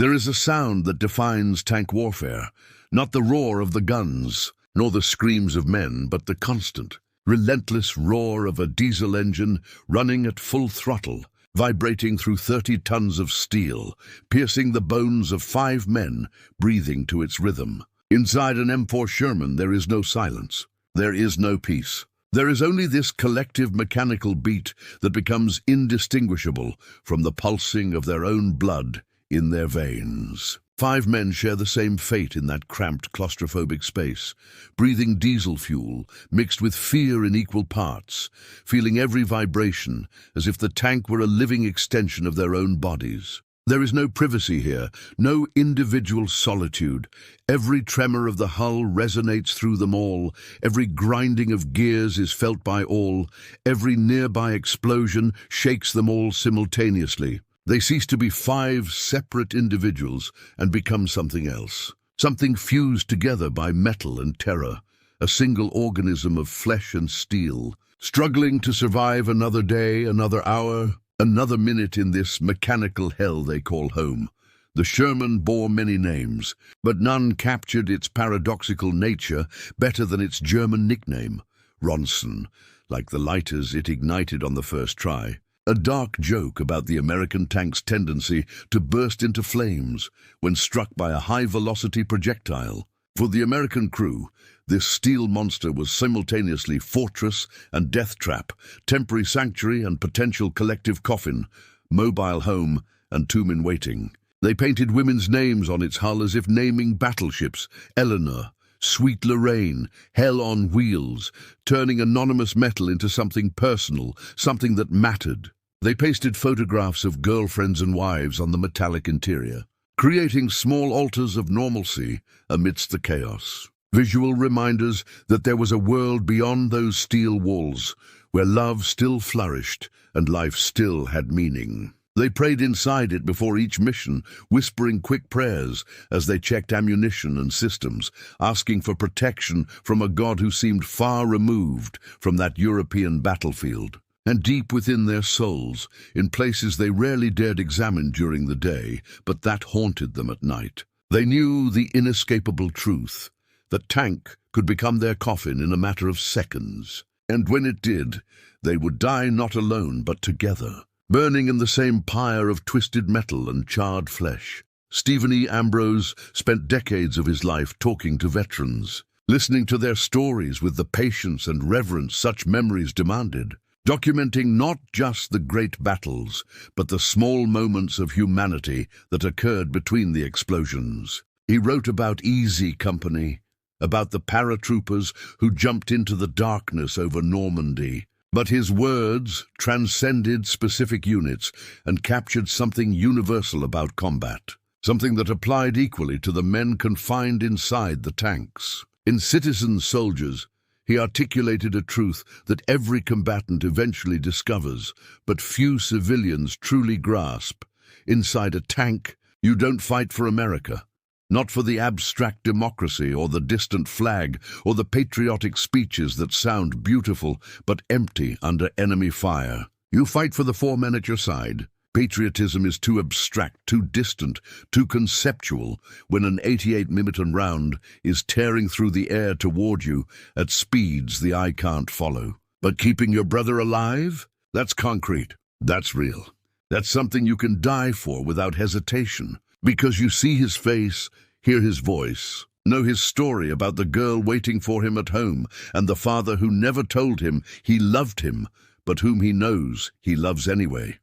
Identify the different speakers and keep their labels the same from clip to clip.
Speaker 1: There is a sound that defines tank warfare, not the roar of the guns, nor the screams of men, but the constant, relentless roar of a diesel engine running at full throttle, vibrating through 30 tons of steel, piercing the bones of 5 men, breathing to its rhythm. Inside an M4 Sherman there is no silence. There is no peace. There is only this collective mechanical beat that becomes indistinguishable from the pulsing of their own blood in their veins. 5 men share the same fate in that cramped, claustrophobic space, breathing diesel fuel mixed with fear in equal parts, feeling every vibration as if the tank were a living extension of their own bodies. There is no privacy here, no individual solitude. Every tremor of the hull resonates through them all, every grinding of gears is felt by all, every nearby explosion shakes them all simultaneously. They cease to be 5 separate individuals and become something else, something fused together by metal and terror, a single organism of flesh and steel, struggling to survive another day, another hour, another minute in this mechanical hell they call home. The Sherman bore many names, but none captured its paradoxical nature better than its German nickname, Ronson, like the lighters it ignited on the first try. A dark joke about the American tank's tendency to burst into flames when struck by a high-velocity projectile. For the American crew, this steel monster was simultaneously fortress and death trap, temporary sanctuary and potential collective coffin, mobile home and tomb in waiting. They painted women's names on its hull as if naming battleships: Eleanor, Sweet Lorraine, Hell on Wheels, turning anonymous metal into something personal, something that mattered. They pasted photographs of girlfriends and wives on the metallic interior, creating small altars of normalcy amidst the chaos. Visual reminders that there was a world beyond those steel walls, where love still flourished and life still had meaning. They prayed inside it before each mission, whispering quick prayers as they checked ammunition and systems, asking for protection from a God who seemed far removed from that European battlefield. And deep within their souls, in places they rarely dared examine during the day, but that haunted them at night, they knew the inescapable truth, that tank could become their coffin in a matter of seconds. And when it did, they would die not alone but together, burning in the same pyre of twisted metal and charred flesh. Stephen E. Ambrose spent decades of his life talking to veterans, listening to their stories with the patience and reverence such memories demanded, documenting not just the great battles, but the small moments of humanity that occurred between the explosions. He wrote about Easy Company, about the paratroopers who jumped into the darkness over Normandy. But his words transcended specific units and captured something universal about combat, something that applied equally to the men confined inside the tanks. In Citizen Soldiers, he articulated a truth that every combatant eventually discovers, but few civilians truly grasp. Inside a tank, you don't fight for America. Not for the abstract democracy or the distant flag or the patriotic speeches that sound beautiful but empty under enemy fire. You fight for the 4 men at your side. Patriotism is too abstract, too distant, too conceptual when an 88mm round is tearing through the air toward you at speeds the eye can't follow. But keeping your brother alive? That's concrete. That's real. That's something you can die for without hesitation, because you see his face, hear his voice, know his story about the girl waiting for him at home and the father who never told him he loved him, but whom he knows he loves anyway.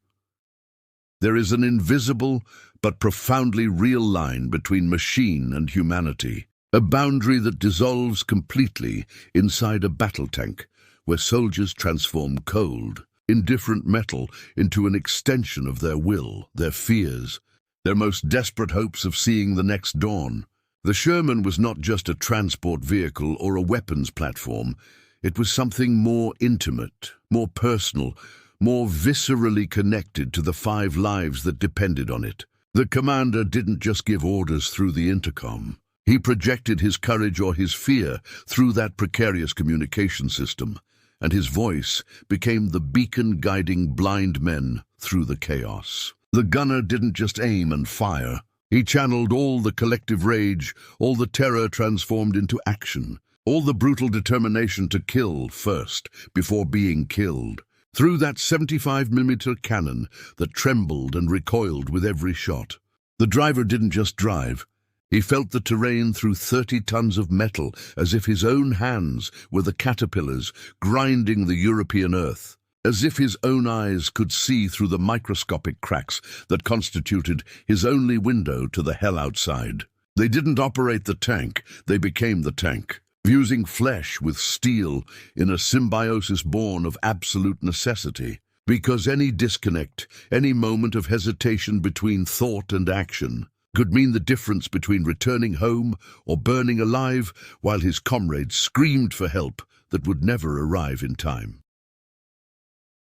Speaker 1: There is an invisible but profoundly real line between machine and humanity, a boundary that dissolves completely inside a battle tank, where soldiers transform cold, indifferent metal into an extension of their will, their fears, their most desperate hopes of seeing the next dawn. The Sherman was not just a transport vehicle or a weapons platform. It was something more intimate, more personal, more viscerally connected to the 5 lives that depended on it. The commander didn't just give orders through the intercom. He projected his courage or his fear through that precarious communication system, and his voice became the beacon guiding blind men through the chaos. The gunner didn't just aim and fire. He channeled all the collective rage, all the terror transformed into action, all the brutal determination to kill first, before being killed. Through that 75mm cannon that trembled and recoiled with every shot. The driver didn't just drive. He felt the terrain through 30 tons of metal, as if his own hands were the caterpillars grinding the European earth. As if his own eyes could see through the microscopic cracks that constituted his only window to the hell outside. They didn't operate the tank, they became the tank, fusing flesh with steel in a symbiosis born of absolute necessity. Because any disconnect, any moment of hesitation between thought and action, could mean the difference between returning home or burning alive, while his comrades screamed for help that would never arrive in time.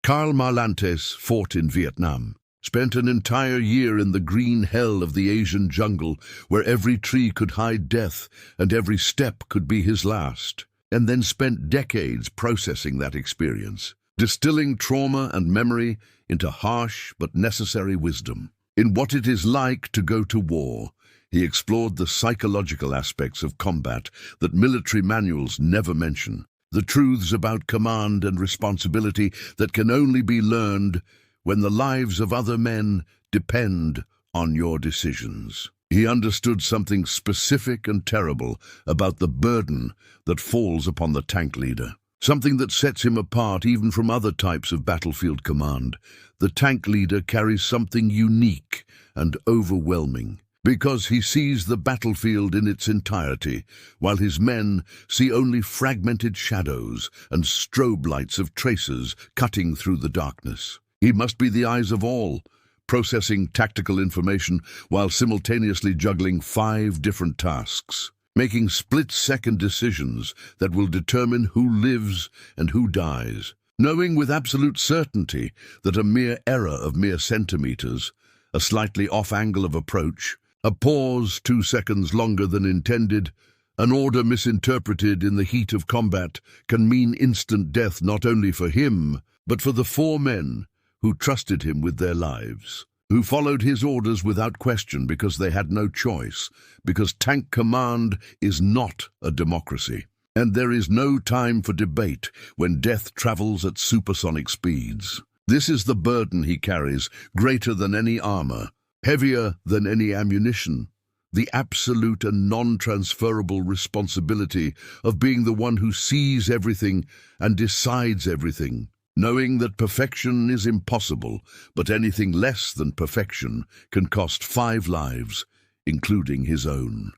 Speaker 1: Karl Marlantes fought in Vietnam, spent an entire year in the green hell of the Asian jungle where every tree could hide death and every step could be his last, and then spent decades processing that experience, distilling trauma and memory into harsh but necessary wisdom. In What It Is Like to Go to War, he explored the psychological aspects of combat that military manuals never mention. The truths about command and responsibility that can only be learned when the lives of other men depend on your decisions. He understood something specific and terrible about the burden that falls upon the tank leader, something that sets him apart even from other types of battlefield command. The tank leader carries something unique and overwhelming, because he sees the battlefield in its entirety, while his men see only fragmented shadows and strobe lights of tracers cutting through the darkness. He must be the eyes of all, processing tactical information while simultaneously juggling 5 different tasks, making split-second decisions that will determine who lives and who dies, knowing with absolute certainty that a mere error of mere centimeters, a slightly off angle of approach, a pause 2 seconds longer than intended, an order misinterpreted in the heat of combat can mean instant death not only for him, but for the 4 men who trusted him with their lives, who followed his orders without question because they had no choice, because tank command is not a democracy. And there is no time for debate when death travels at supersonic speeds. This is the burden he carries, greater than any armor, heavier than any ammunition, the absolute and non-transferable responsibility of being the one who sees everything and decides everything, knowing that perfection is impossible, but anything less than perfection can cost 5 lives, including his own.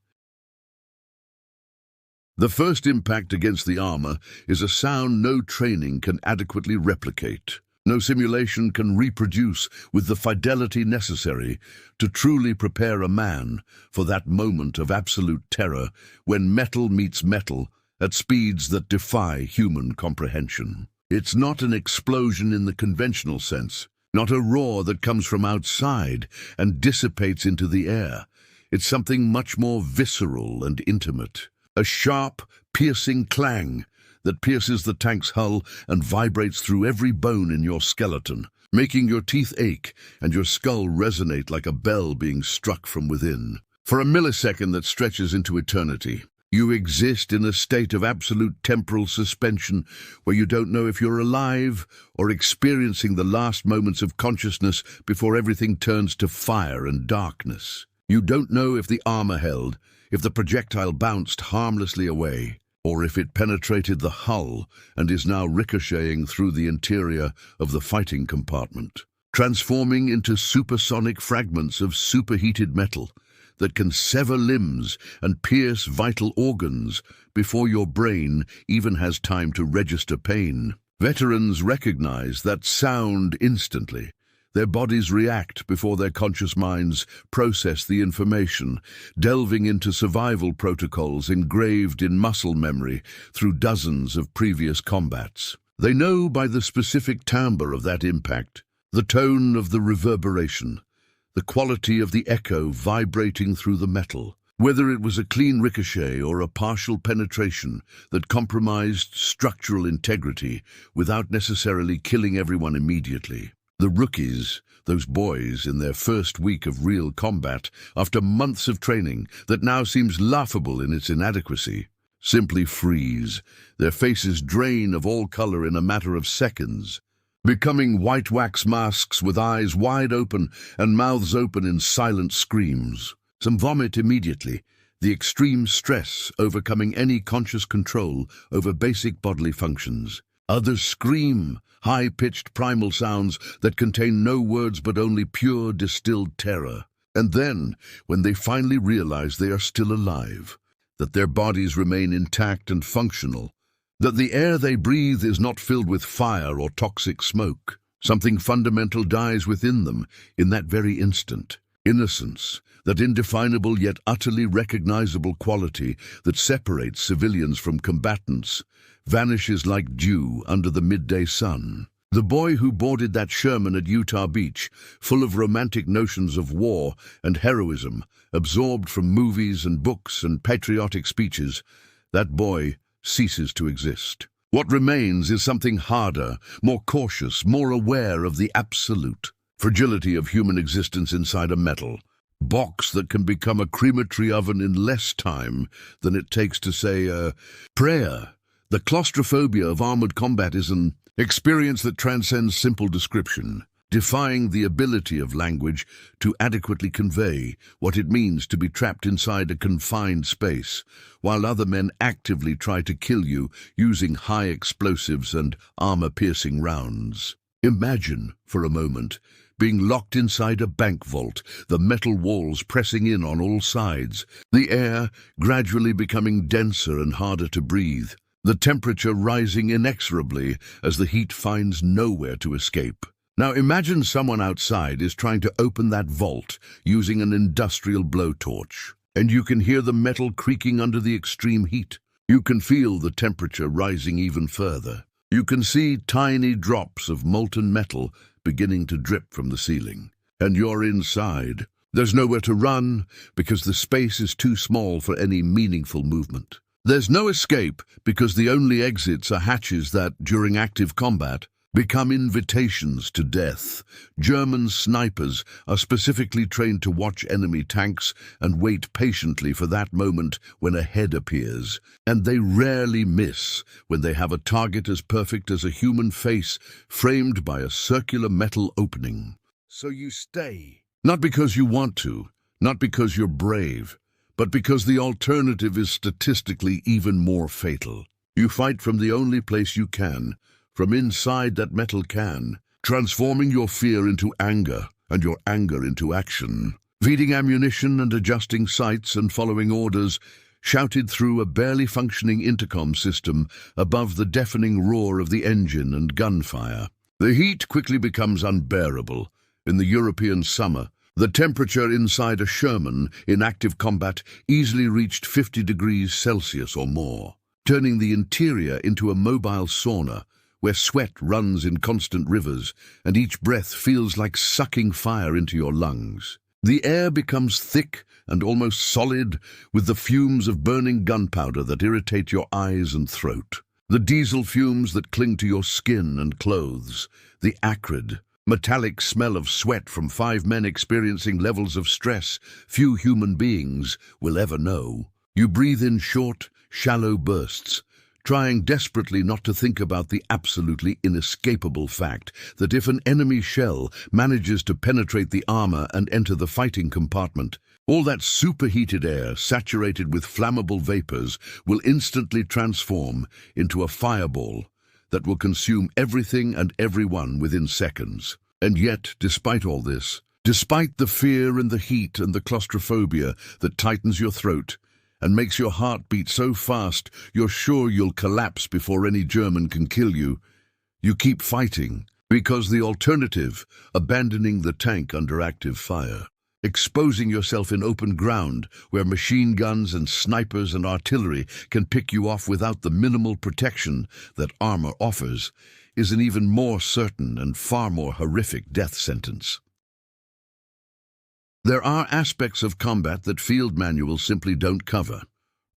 Speaker 1: The first impact against the armor is a sound no training can adequately replicate. No simulation can reproduce with the fidelity necessary to truly prepare a man for that moment of absolute terror when metal meets metal at speeds that defy human comprehension. It's not an explosion in the conventional sense, not a roar that comes from outside and dissipates into the air. It's something much more visceral and intimate, a sharp, piercing clang that pierces the tank's hull and vibrates through every bone in your skeleton, making your teeth ache and your skull resonate like a bell being struck from within. For a millisecond that stretches into eternity, you exist in a state of absolute temporal suspension where you don't know if you're alive or experiencing the last moments of consciousness before everything turns to fire and darkness. You don't know if the armor held, if the projectile bounced harmlessly away, or if it penetrated the hull and is now ricocheting through the interior of the fighting compartment, transforming into supersonic fragments of superheated metal that can sever limbs and pierce vital organs before your brain even has time to register pain. Veterans recognize that sound instantly. Their bodies react before their conscious minds process the information, delving into survival protocols engraved in muscle memory through dozens of previous combats. They know by the specific timbre of that impact, the tone of the reverberation, the quality of the echo vibrating through the metal, whether it was a clean ricochet or a partial penetration that compromised structural integrity without necessarily killing everyone immediately. The rookies, those boys in their first week of real combat, after months of training that now seems laughable in its inadequacy, simply freeze, their faces drain of all color in a matter of seconds, becoming white wax masks with eyes wide open and mouths open in silent screams. Some vomit immediately, the extreme stress overcoming any conscious control over basic bodily functions. Others scream, high-pitched primal sounds that contain no words but only pure distilled terror. And then, when they finally realize they are still alive, that their bodies remain intact and functional, that the air they breathe is not filled with fire or toxic smoke, something fundamental dies within them in that very instant. Innocence, that indefinable yet utterly recognizable quality that separates civilians from combatants, vanishes like dew under the midday sun. The boy who boarded that Sherman at Utah Beach, full of romantic notions of war and heroism, absorbed from movies and books and patriotic speeches, that boy ceases to exist. What remains is something harder, more cautious, more aware of the absolute fragility of human existence inside a metal box that can become a crematory oven in less time than it takes to say a prayer. The claustrophobia of armored combat is an experience that transcends simple description, defying the ability of language to adequately convey what it means to be trapped inside a confined space, while other men actively try to kill you using high explosives and armor-piercing rounds. Imagine, for a moment, being locked inside a bank vault, the metal walls pressing in on all sides, the air gradually becoming denser and harder to breathe, the temperature rising inexorably as the heat finds nowhere to escape. Now imagine someone outside is trying to open that vault using an industrial blowtorch, and you can hear the metal creaking under the extreme heat. You can feel the temperature rising even further. You can see tiny drops of molten metal beginning to drip from the ceiling. And you're inside. There's nowhere to run because the space is too small for any meaningful movement. There's no escape because the only exits are hatches that, during active combat, become invitations to death. German snipers are specifically trained to watch enemy tanks and wait patiently for that moment when a head appears. And they rarely miss when they have a target as perfect as a human face framed by a circular metal opening. So you stay. Not because you want to, not because you're brave, but because the alternative is statistically even more fatal. You fight from the only place you can, from inside that metal can, transforming your fear into anger and your anger into action, feeding ammunition and adjusting sights and following orders, shouted through a barely functioning intercom system above the deafening roar of the engine and gunfire. The heat quickly becomes unbearable. In the European summer, the temperature inside a Sherman in active combat easily reached 50 degrees Celsius or more, turning the interior into a mobile sauna where sweat runs in constant rivers and each breath feels like sucking fire into your lungs. The air becomes thick and almost solid with the fumes of burning gunpowder that irritate your eyes and throat, the diesel fumes that cling to your skin and clothes, the acrid, metallic smell of sweat from 5 men experiencing levels of stress few human beings will ever know. You breathe in short, shallow bursts, trying desperately not to think about the absolutely inescapable fact that if an enemy shell manages to penetrate the armor and enter the fighting compartment, all that superheated air saturated with flammable vapors will instantly transform into a fireball that will consume everything and everyone within seconds. And yet, despite all this, despite the fear and the heat and the claustrophobia that tightens your throat and makes your heart beat so fast you're sure you'll collapse before any German can kill you, you keep fighting, because the alternative, abandoning the tank under active fire, exposing yourself in open ground where machine guns and snipers and artillery can pick you off without the minimal protection that armor offers, is an even more certain and far more horrific death sentence. There are aspects of combat that field manuals simply don't cover.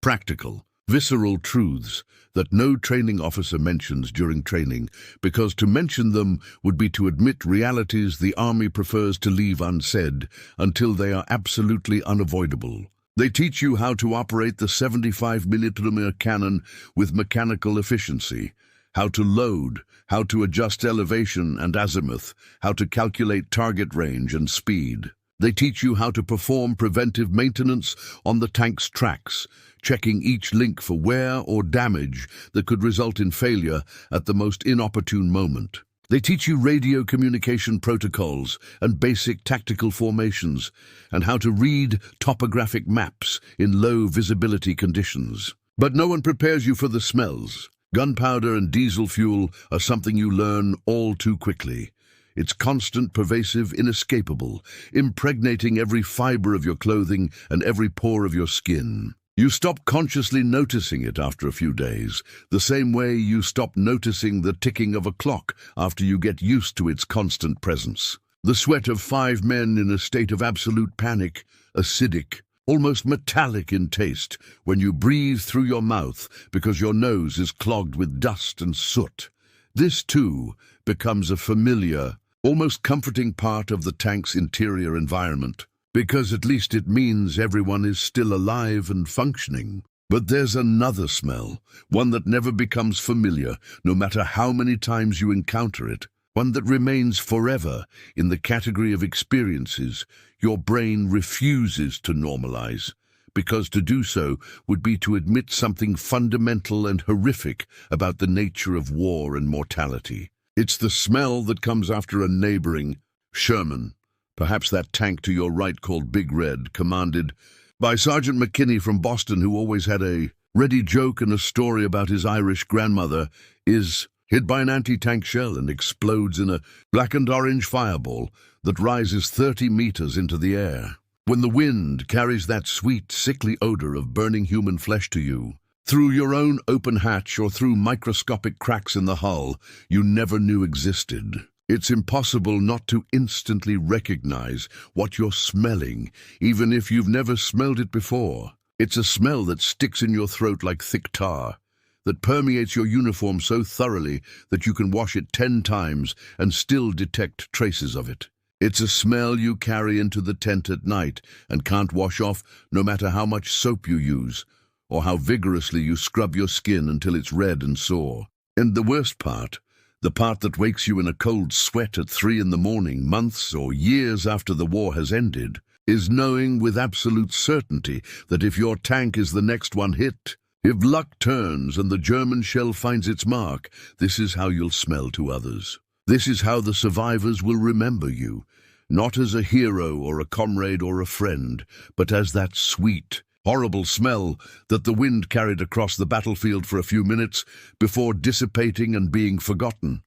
Speaker 1: Practical, Visceral truths that no training officer mentions during training, because to mention them would be to admit realities the Army prefers to leave unsaid until they are absolutely unavoidable. They teach you how to operate the 75mm cannon with mechanical efficiency, how to load, how to adjust elevation and azimuth, how to calculate target range and speed. They teach you how to perform preventive maintenance on the tank's tracks, checking each link for wear or damage that could result in failure at the most inopportune moment. They teach you radio communication protocols and basic tactical formations, and how to read topographic maps in low visibility conditions. But no one prepares you for the smells. Gunpowder and diesel fuel are something you learn all too quickly. It's constant, pervasive, inescapable, impregnating every fiber of your clothing and every pore of your skin. You stop consciously noticing it after a few days, the same way you stop noticing the ticking of a clock after you get used to its constant presence. The sweat of 5 men in a state of absolute panic, acidic, almost metallic in taste, when you breathe through your mouth because your nose is clogged with dust and soot. This, too, becomes a familiar, almost comforting part of the tank's interior environment, because at least it means everyone is still alive and functioning. But there's another smell, one that never becomes familiar, no matter how many times you encounter it, one that remains forever in the category of experiences your brain refuses to normalize, because to do so would be to admit something fundamental and horrific about the nature of war and mortality. It's the smell that comes after a neighboring Sherman, perhaps that tank to your right called Big Red, commanded by Sergeant McKinney from Boston, who always had a ready joke and a story about his Irish grandmother, is hit by an anti-tank shell and explodes in a black and orange fireball that rises 30 meters into the air. When the wind carries that sweet, sickly odor of burning human flesh to you, through your own open hatch or through microscopic cracks in the hull you never knew existed, it's impossible not to instantly recognize what you're smelling, even if you've never smelled it before. It's a smell that sticks in your throat like thick tar, that permeates your uniform so thoroughly that you can wash it 10 times and still detect traces of it. It's a smell you carry into the tent at night and can't wash off no matter how much soap you use, or how vigorously you scrub your skin until it's red and sore. And the worst part, the part that wakes you in a cold sweat at 3 in the morning, months or years after the war has ended, is knowing with absolute certainty that if your tank is the next one hit, if luck turns and the German shell finds its mark, this is how you'll smell to others. This is how the survivors will remember you, not as a hero or a comrade or a friend, but as that sweet, horrible smell that the wind carried across the battlefield for a few minutes before dissipating and being forgotten.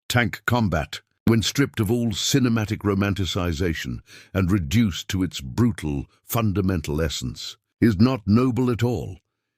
Speaker 1: Tank combat, when stripped of all cinematic romanticization and reduced to its brutal, fundamental essence, is not noble at all.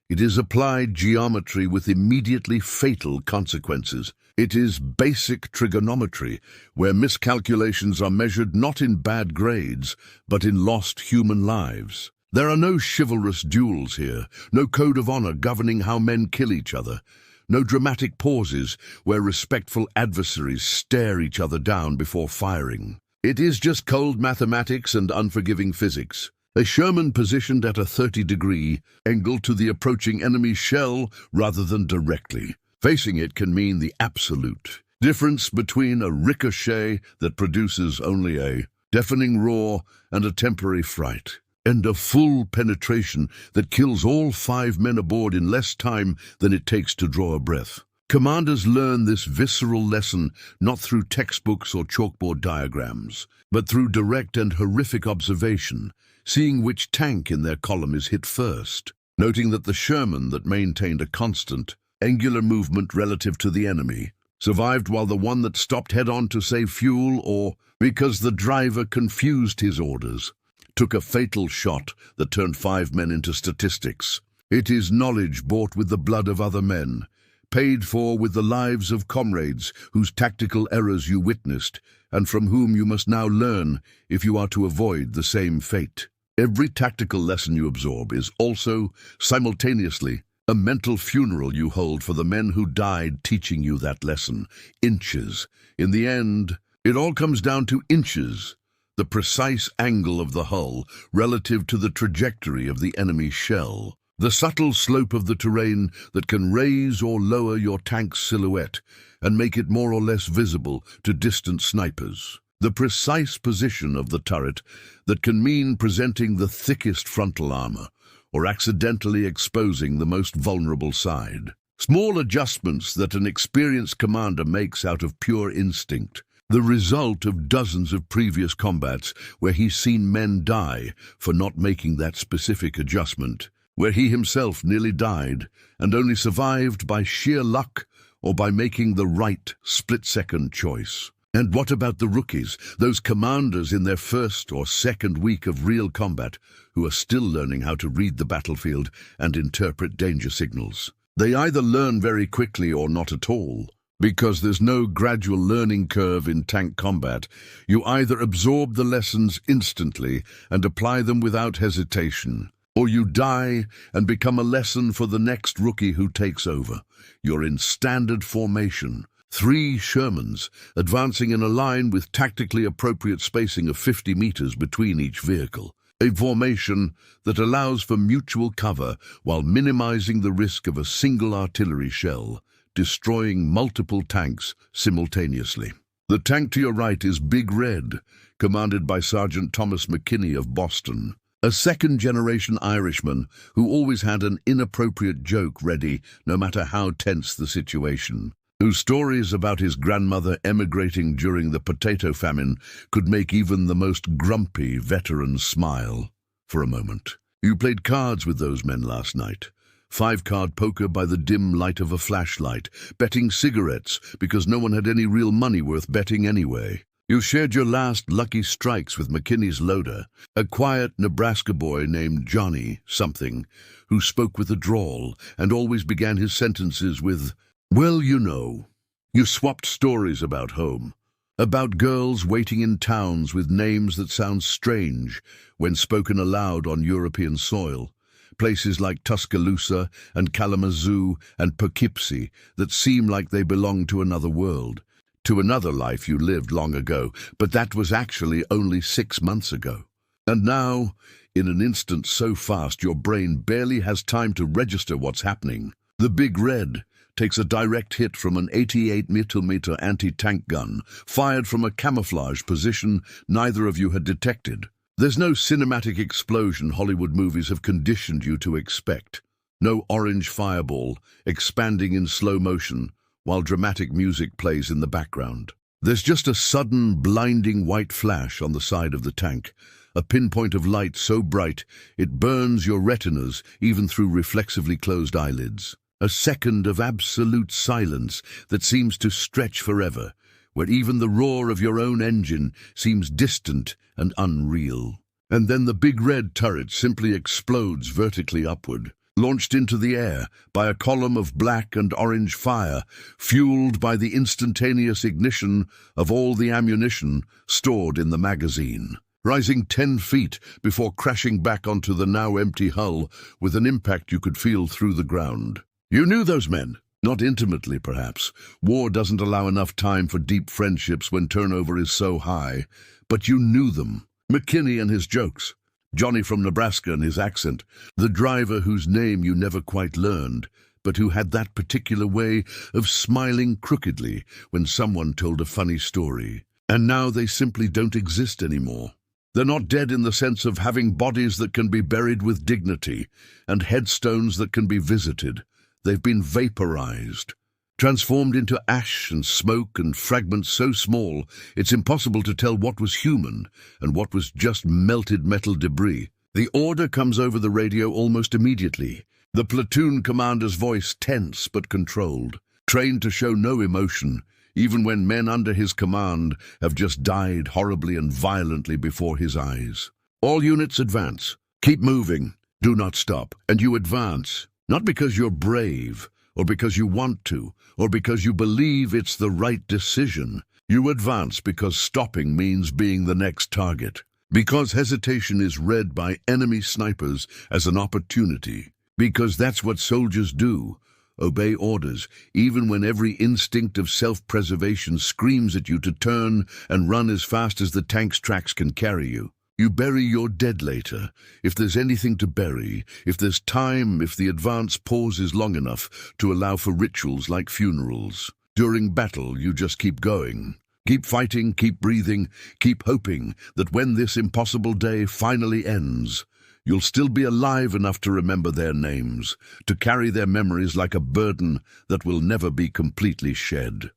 Speaker 1: It is applied geometry with immediately fatal consequences. It is basic trigonometry, where miscalculations are measured not in bad grades, but in lost human lives. There are no chivalrous duels here, no code of honor governing how men kill each other, no dramatic pauses where respectful adversaries stare each other down before firing. It is just cold mathematics and unforgiving physics. A Sherman positioned at a 30-degree angle to the approaching enemy's shell rather than directly. Facing it can mean the absolute difference between a ricochet that produces only a deafening roar and a temporary fright, and a full penetration that kills all 5 men aboard in less time than it takes to draw a breath. Commanders learn this visceral lesson not through textbooks or chalkboard diagrams, but through direct and horrific observation, seeing which tank in their column is hit first, noting that the Sherman that maintained a constant, angular movement relative to the enemy survived while the one that stopped head-on to save fuel, or because the driver confused his orders, took a fatal shot that turned 5 men into statistics. It is knowledge bought with the blood of other men, paid for with the lives of comrades whose tactical errors you witnessed, and from whom you must now learn if you are to avoid the same fate. Every tactical lesson you absorb is also, simultaneously, A mental funeral you hold for the men who died teaching you that lesson. Inches. In the end, it all comes down to inches. The precise angle of the hull relative to the trajectory of the enemy shell. The subtle slope of the terrain that can raise or lower your tank's silhouette and make it more or less visible to distant snipers. The precise position of the turret that can mean presenting the thickest frontal armor or accidentally exposing the most vulnerable side. Small adjustments that an experienced commander makes out of pure instinct. The result of dozens of previous combats where he's seen men die for not making that specific adjustment, where he himself nearly died and only survived by sheer luck or by making the right split-second choice. And what about the rookies, those commanders in their first or second week of real combat who are still learning how to read the battlefield and interpret danger signals? They either learn very quickly or not at all. Because there's no gradual learning curve in tank combat, you either absorb the lessons instantly and apply them without hesitation, or you die and become a lesson for the next rookie who takes over. You're in standard formation, 3 Shermans, advancing in a line with tactically appropriate spacing of 50 meters between each vehicle. A formation that allows for mutual cover while minimizing the risk of a single artillery shell, destroying multiple tanks simultaneously. The tank to your right is Big Red, commanded by Sergeant Thomas McKinney of Boston, a second-generation Irishman who always had an inappropriate joke ready no matter how tense the situation, whose stories about his grandmother emigrating during the potato famine could make even the most grumpy veteran smile for a moment. You played cards with those men last night. 5-card poker by the dim light of a flashlight, betting cigarettes because no one had any real money worth betting anyway. You shared your last lucky strikes with McKinney's loader, a quiet Nebraska boy named Johnny something, who spoke with a drawl and always began his sentences with, "Well, you know." You swapped stories about home, about girls waiting in towns with names that sound strange when spoken aloud on European soil. Places like Tuscaloosa and Kalamazoo and Poughkeepsie that seem like they belong to another world, to another life you lived long ago, but that was actually only 6 months ago. And now, in an instant so fast your brain barely has time to register what's happening, the Big Red takes a direct hit from an 88mm anti-tank gun, fired from a camouflage position neither of you had detected. There's no cinematic explosion Hollywood movies have conditioned you to expect. No orange fireball expanding in slow motion while dramatic music plays in the background. There's just a sudden, blinding white flash on the side of the tank, a pinpoint of light so bright it burns your retinas even through reflexively closed eyelids. A second of absolute silence that seems to stretch forever, where even the roar of your own engine seems distant and unreal. And then the Big Red turret simply explodes vertically upward, launched into the air by a column of black and orange fire, fueled by the instantaneous ignition of all the ammunition stored in the magazine, rising 10 feet before crashing back onto the now empty hull with an impact you could feel through the ground. You knew those men. Not intimately, perhaps. War doesn't allow enough time for deep friendships when turnover is so high. But you knew them. McKinney and his jokes. Johnny from Nebraska and his accent. The driver whose name you never quite learned, but who had that particular way of smiling crookedly when someone told a funny story. And now they simply don't exist anymore. They're not dead in the sense of having bodies that can be buried with dignity and headstones that can be visited. They've been vaporized, transformed into ash and smoke and fragments so small it's impossible to tell what was human and what was just melted metal debris. The order comes over the radio almost immediately, the platoon commander's voice tense but controlled, trained to show no emotion, even when men under his command have just died horribly and violently before his eyes. All units advance. Keep moving. Do not stop. And you advance. Not because you're brave, or because you want to, or because you believe it's the right decision. You advance because stopping means being the next target. Because hesitation is read by enemy snipers as an opportunity. Because that's what soldiers do. Obey orders, even when every instinct of self-preservation screams at you to turn and run as fast as the tank's tracks can carry you. You bury your dead later, if there's anything to bury, if there's time, if the advance pauses long enough to allow for rituals like funerals. During battle, you just keep going. Keep fighting, keep breathing, keep hoping that when this impossible day finally ends, you'll still be alive enough to remember their names, to carry their memories like a burden that will never be completely shed.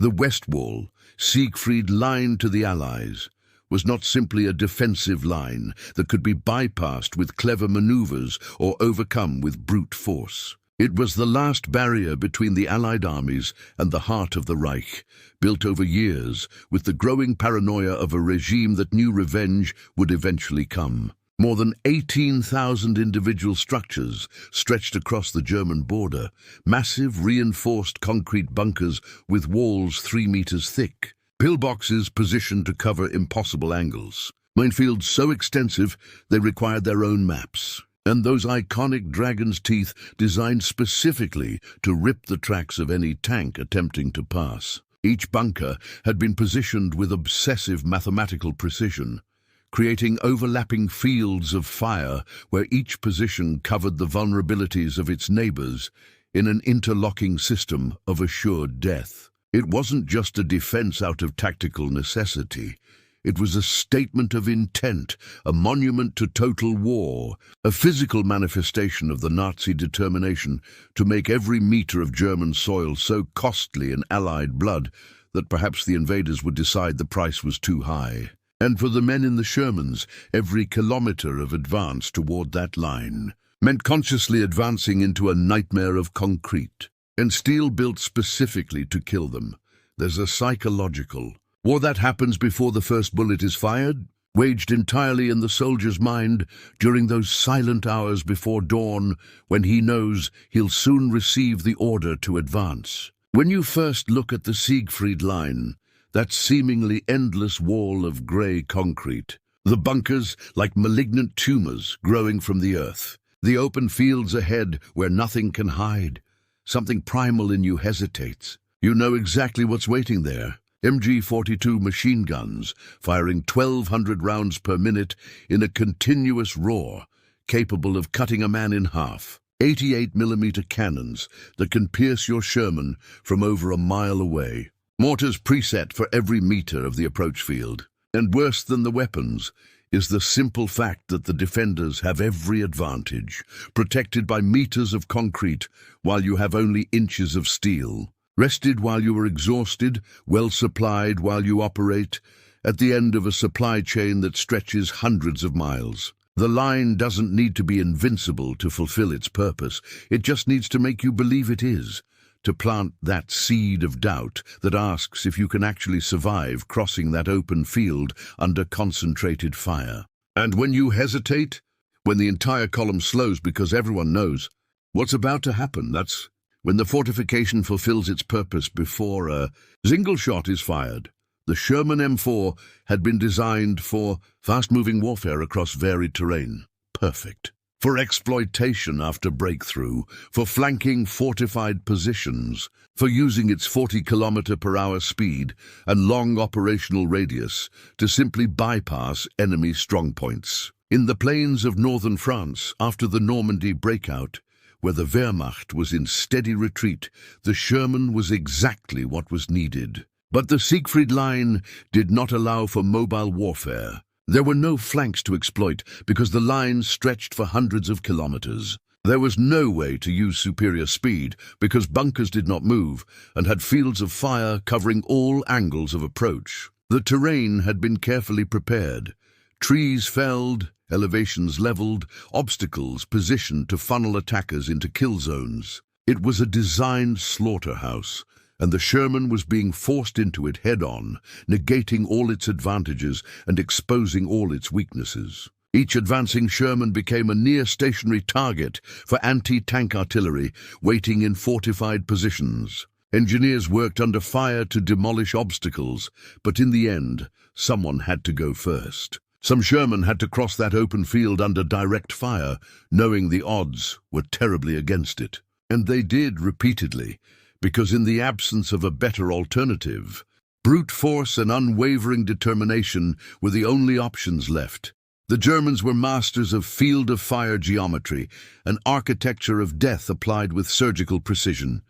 Speaker 1: The West Wall, Siegfried Line to the Allies, was not simply a defensive line that could be bypassed with clever maneuvers or overcome with brute force. It was the last barrier between the Allied armies and the heart of the Reich, built over years with the growing paranoia of a regime that knew revenge would eventually come. More than 18,000 individual structures stretched across the German border, massive reinforced concrete bunkers with walls 3 meters thick, pillboxes positioned to cover impossible angles. Minefields so extensive they required their own maps. And those iconic dragon's teeth designed specifically to rip the tracks of any tank attempting to pass. Each bunker had been positioned with obsessive mathematical precision, creating overlapping fields of fire where each position covered the vulnerabilities of its neighbors in an interlocking system of assured death. It wasn't just a defense out of tactical necessity. It was a statement of intent, a monument to total war, a physical manifestation of the Nazi determination to make every meter of German soil so costly in Allied blood that perhaps the invaders would decide the price was too high. And for the men in the Shermans, every kilometer of advance toward that line meant consciously advancing into a nightmare of concrete and steel built specifically to kill them. There's a psychological war that happens before the first bullet is fired, waged entirely in the soldier's mind during those silent hours before dawn when he knows he'll soon receive the order to advance. When you first look at the Siegfried Line, that seemingly endless wall of grey concrete, the bunkers like malignant tumors growing from the earth, the open fields ahead where nothing can hide, something primal in you hesitates. You know exactly what's waiting there. MG-42 machine guns firing 1,200 rounds per minute in a continuous roar, capable of cutting a man in half. 88mm cannons that can pierce your Sherman from over a mile away. Mortars preset for every meter of the approach field. And worse than the weapons is the simple fact that the defenders have every advantage, protected by meters of concrete while you have only inches of steel. Rested while you are exhausted, well supplied while you operate, at the end of a supply chain that stretches hundreds of miles. The line doesn't need to be invincible to fulfill its purpose. It just needs to make you believe it is, to plant that seed of doubt that asks if you can actually survive crossing that open field under concentrated fire. And when you hesitate, when the entire column slows because everyone knows what's about to happen, that's when the fortification fulfills its purpose before a single shot is fired. The Sherman M4 had been designed for fast-moving warfare across varied terrain. Perfect. For exploitation after breakthrough, for flanking fortified positions, for using its 40km/h speed and long operational radius to simply bypass enemy strongpoints. In the plains of northern France, after the Normandy breakout, where the Wehrmacht was in steady retreat, the Sherman was exactly what was needed. But the Siegfried Line did not allow for mobile warfare. There were no flanks to exploit because the line stretched for hundreds of kilometers. There was no way to use superior speed because bunkers did not move and had fields of fire covering all angles of approach. The terrain had been carefully prepared. Trees felled, elevations leveled, obstacles positioned to funnel attackers into kill zones. It was a designed slaughterhouse, and the Sherman was being forced into it head-on, negating all its advantages and exposing all its weaknesses. Each advancing Sherman became a near-stationary target for anti-tank artillery waiting in fortified positions. Engineers worked under fire to demolish obstacles, but in the end, someone had to go first. Some Sherman had to cross that open field under direct fire, knowing the odds were terribly against it. And they did repeatedly, because in the absence of a better alternative, brute force and unwavering determination were the only options left. The Germans were masters of field-of-fire geometry, an architecture of death applied with surgical precision.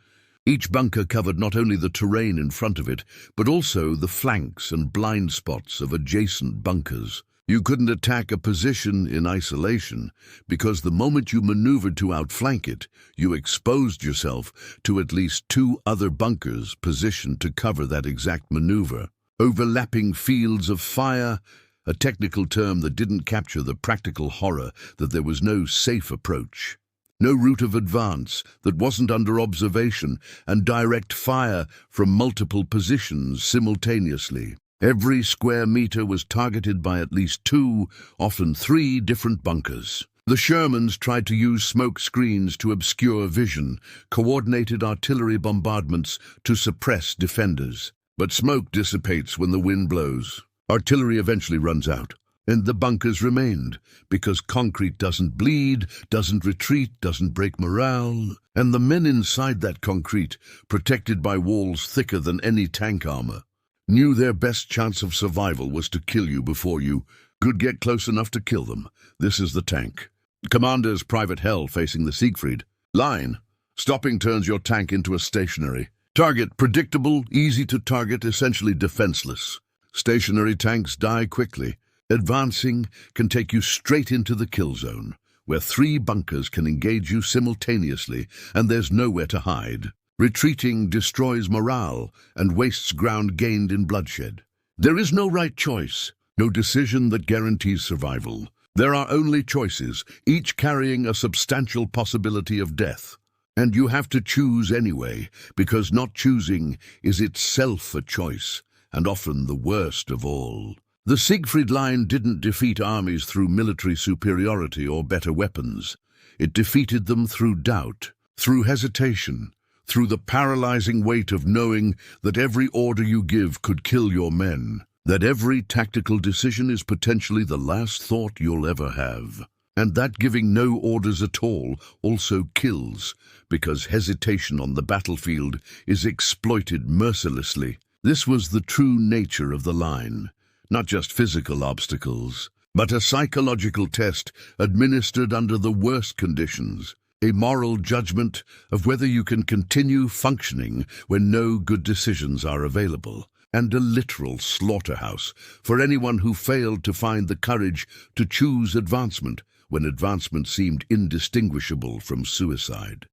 Speaker 1: Each bunker covered not only the terrain in front of it, but also the flanks and blind spots of adjacent bunkers. You couldn't attack a position in isolation, because the moment you maneuvered to outflank it, you exposed yourself to at least two other bunkers positioned to cover that exact maneuver. Overlapping fields of fire, a technical term that didn't capture the practical horror that there was no safe approach. No route of advance that wasn't under observation, and direct fire from multiple positions simultaneously. Every square meter was targeted by at least two, often three different bunkers. The Shermans tried to use smoke screens to obscure vision, coordinated artillery bombardments to suppress defenders. But smoke dissipates when the wind blows. Artillery eventually runs out, and the bunkers remained, because concrete doesn't bleed, doesn't retreat, doesn't break morale, and the men inside that concrete, protected by walls thicker than any tank armor, knew their best chance of survival was to kill you before you could get close enough to kill them. This is the tank. Commander's private hell facing the Siegfried Line. Stopping turns your tank into a stationary target, predictable, easy to target, essentially defenseless. Stationary tanks die quickly. Advancing can take you straight into the kill zone, where three bunkers can engage you simultaneously, and there's nowhere to hide. Retreating destroys morale and wastes ground gained in bloodshed. There is no right choice, no decision that guarantees survival. There are only choices, each carrying a substantial possibility of death. And you have to choose anyway, because not choosing is itself a choice, and often the worst of all. The Siegfried Line didn't defeat armies through military superiority or better weapons. It defeated them through doubt, through hesitation, through the paralyzing weight of knowing that every order you give could kill your men, that every tactical decision is potentially the last thought you'll ever have, and that giving no orders at all also kills, because hesitation on the battlefield is exploited mercilessly. This was the true nature of the line, not just physical obstacles, but a psychological test administered under the worst conditions. A moral judgment of whether you can continue functioning when no good decisions are available, and a literal slaughterhouse for anyone who failed to find the courage to choose advancement when advancement seemed indistinguishable from suicide.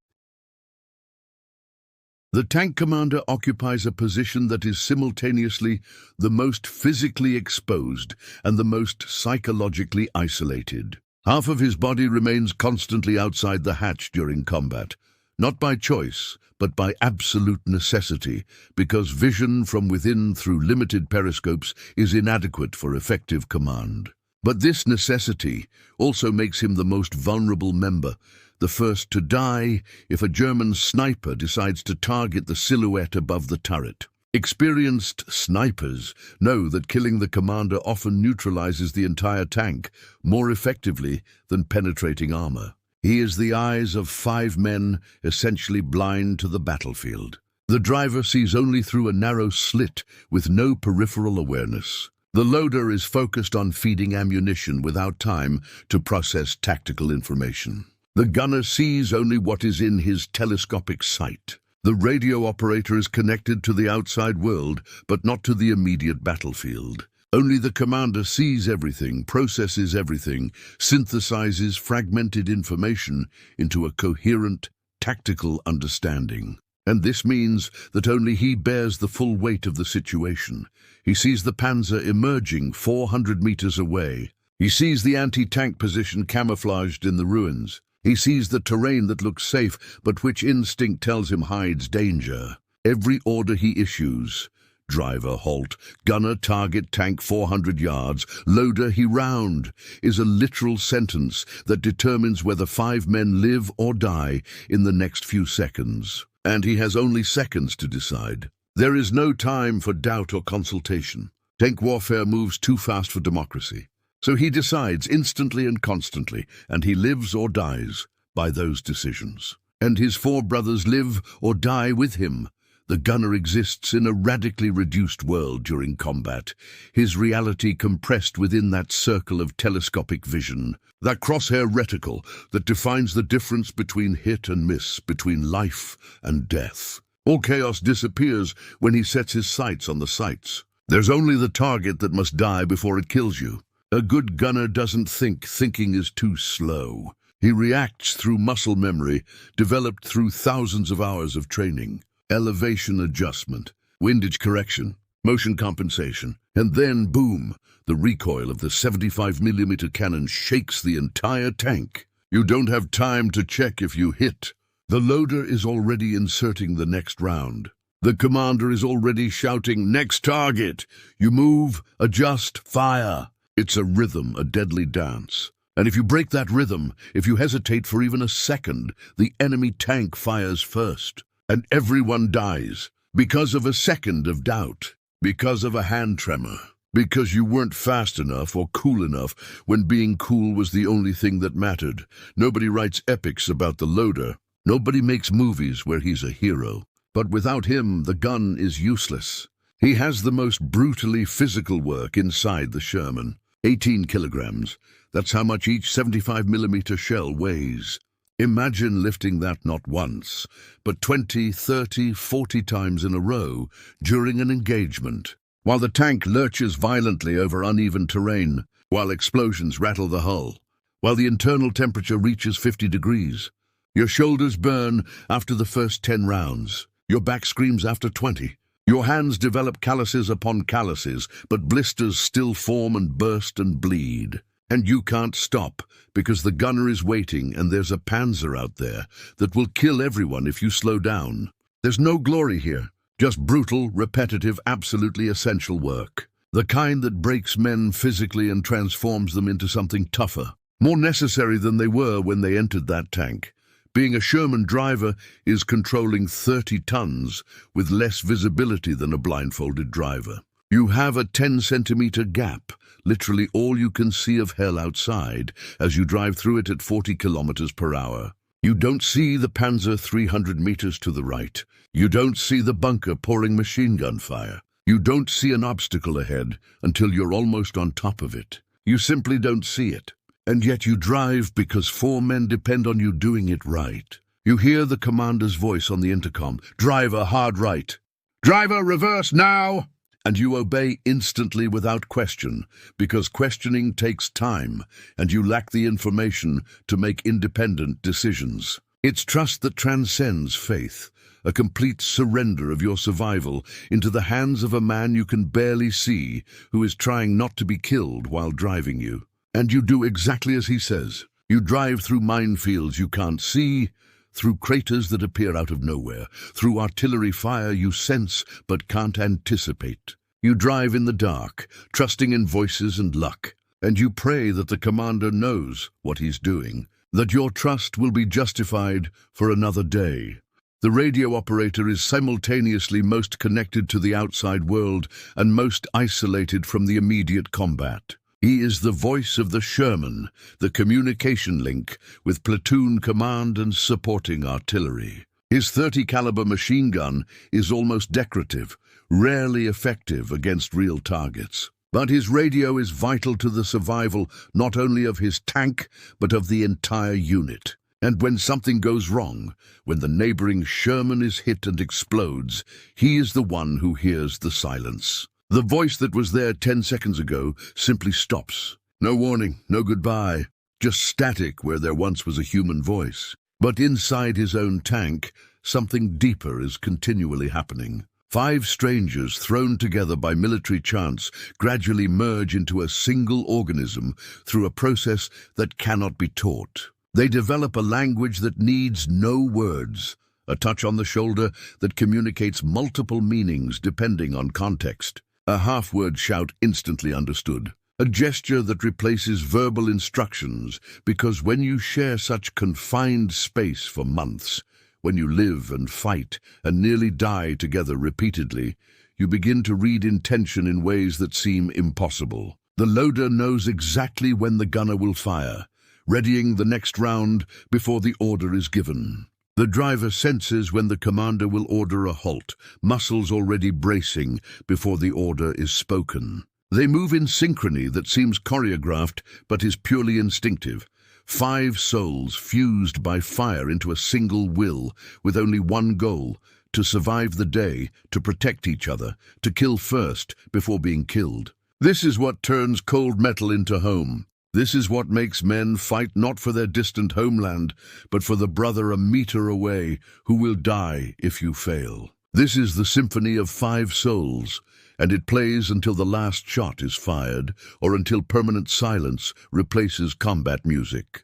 Speaker 1: The tank commander occupies a position that is simultaneously the most physically exposed and the most psychologically isolated. Half of his body remains constantly outside the hatch during combat, not by choice, but by absolute necessity, because vision from within through limited periscopes is inadequate for effective command. But this necessity also makes him the most vulnerable member, the first to die if a German sniper decides to target the silhouette above the turret. Experienced snipers know that killing the commander often neutralizes the entire tank more effectively than penetrating armor. He is the eyes of 5 men, essentially blind to the battlefield. The driver sees only through a narrow slit with no peripheral awareness. The loader is focused on feeding ammunition without time to process tactical information. The gunner sees only what is in his telescopic sight. The radio operator is connected to the outside world, but not to the immediate battlefield. Only the commander sees everything, processes everything, synthesizes fragmented information into a coherent, tactical understanding. And this means that only he bears the full weight of the situation. He sees the Panzer emerging 400 meters away. He sees the anti-tank position camouflaged in the ruins. He sees the terrain that looks safe, but which instinct tells him hides danger. Every order he issues, driver halt, gunner target tank 400 yards, loader he round, is a literal sentence that determines whether 5 men live or die in the next few seconds. And he has only seconds to decide. There is no time for doubt or consultation. Tank warfare moves too fast for democracy. So he decides instantly and constantly, and he lives or dies by those decisions. And his four brothers live or die with him. The gunner exists in a radically reduced world during combat, his reality compressed within that circle of telescopic vision, that crosshair reticle that defines the difference between hit and miss, between life and death. All chaos disappears when he sets his sights on the sights. There's only the target that must die before it kills you. A good gunner doesn't think. Thinking is too slow. He reacts through muscle memory, developed through thousands of hours of training. Elevation adjustment, windage correction, motion compensation, and then, boom, the recoil of the 75mm cannon shakes the entire tank. You don't have time to check if you hit. The loader is already inserting the next round. The commander is already shouting, "Next target!" You move, adjust, fire. It's a rhythm, a deadly dance. And if you break that rhythm, if you hesitate for even a second, the enemy tank fires first. And everyone dies, because of a second of doubt, because of a hand tremor, because you weren't fast enough or cool enough when being cool was the only thing that mattered. Nobody writes epics about the loader. Nobody makes movies where he's a hero. But without him, the gun is useless. He has the most brutally physical work inside the Sherman. 18 kilograms. That's how much each 75mm shell weighs. Imagine lifting that not once, but 20, 30, 40 times in a row during an engagement, while the tank lurches violently over uneven terrain, while explosions rattle the hull, while the internal temperature reaches 50 degrees. Your shoulders burn after the first 10 rounds. Your back screams after 20. Your hands develop calluses upon calluses, but blisters still form and burst and bleed. And you can't stop, because the gunner is waiting and there's a Panzer out there that will kill everyone if you slow down. There's no glory here, just brutal, repetitive, absolutely essential work. The kind that breaks men physically and transforms them into something tougher, more necessary than they were when they entered that tank. Being a Sherman driver is controlling 30 tons with less visibility than a blindfolded driver. You have a 10-centimeter gap, literally all you can see of hell outside, as you drive through it at 40 kilometers per hour. You don't see the Panzer 300 meters to the right. You don't see the bunker pouring machine gun fire. You don't see an obstacle ahead until you're almost on top of it. You simply don't see it. And yet you drive because 4 men depend on you doing it right. You hear the commander's voice on the intercom, "Driver, hard right. Driver, reverse now!" And you obey instantly without question, because questioning takes time, and you lack the information to make independent decisions. It's trust that transcends faith, a complete surrender of your survival into the hands of a man you can barely see, who is trying not to be killed while driving you. And you do exactly as he says. You drive through minefields you can't see, through craters that appear out of nowhere, through artillery fire you sense but can't anticipate. You drive in the dark, trusting in voices and luck, and you pray that the commander knows what he's doing, that your trust will be justified for another day. The radio operator is simultaneously most connected to the outside world and most isolated from the immediate combat. He is the voice of the Sherman, the communication link with platoon command and supporting artillery. His 30 caliber machine gun is almost decorative, rarely effective against real targets. But his radio is vital to the survival not only of his tank, but of the entire unit. And when something goes wrong, when the neighboring Sherman is hit and explodes, he is the one who hears the silence. The voice that was there 10 seconds ago simply stops. No warning, no goodbye, just static where there once was a human voice. But inside his own tank, something deeper is continually happening. 5 strangers thrown together by military chance gradually merge into a single organism through a process that cannot be taught. They develop a language that needs no words, a touch on the shoulder that communicates multiple meanings depending on context. A half-word shout instantly understood. A gesture that replaces verbal instructions, because when you share such confined space for months, when you live and fight and nearly die together repeatedly, you begin to read intention in ways that seem impossible. The loader knows exactly when the gunner will fire, readying the next round before the order is given. The driver senses when the commander will order a halt, muscles already bracing before the order is spoken. They move in synchrony that seems choreographed but is purely instinctive. 5 souls fused by fire into a single will, with only one goal: to survive the day, to protect each other, to kill first before being killed. This is what turns cold metal into home. This is what makes men fight not for their distant homeland, but for the brother a meter away who will die if you fail. This is the symphony of 5 souls, and it plays until the last shot is fired or until permanent silence replaces combat music.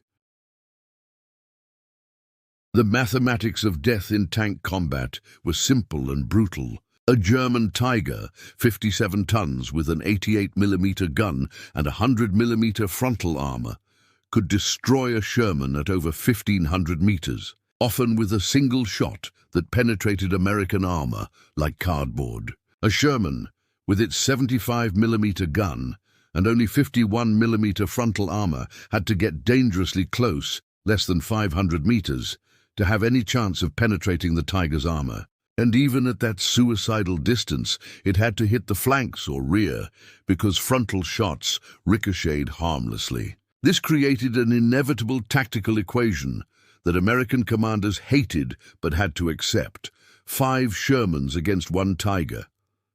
Speaker 1: The mathematics of death in tank combat was simple and brutal. A German Tiger, 57 tons with an 88mm gun and 100mm frontal armor, could destroy a Sherman at over 1,500 meters, often with a single shot that penetrated American armor like cardboard. A Sherman, with its 75mm gun and only 51mm frontal armor, had to get dangerously close, less than 500 meters, to have any chance of penetrating the Tiger's armor. And even at that suicidal distance, it had to hit the flanks or rear, because frontal shots ricocheted harmlessly. This created an inevitable tactical equation that American commanders hated but had to accept: 5 Shermans against 1 Tiger.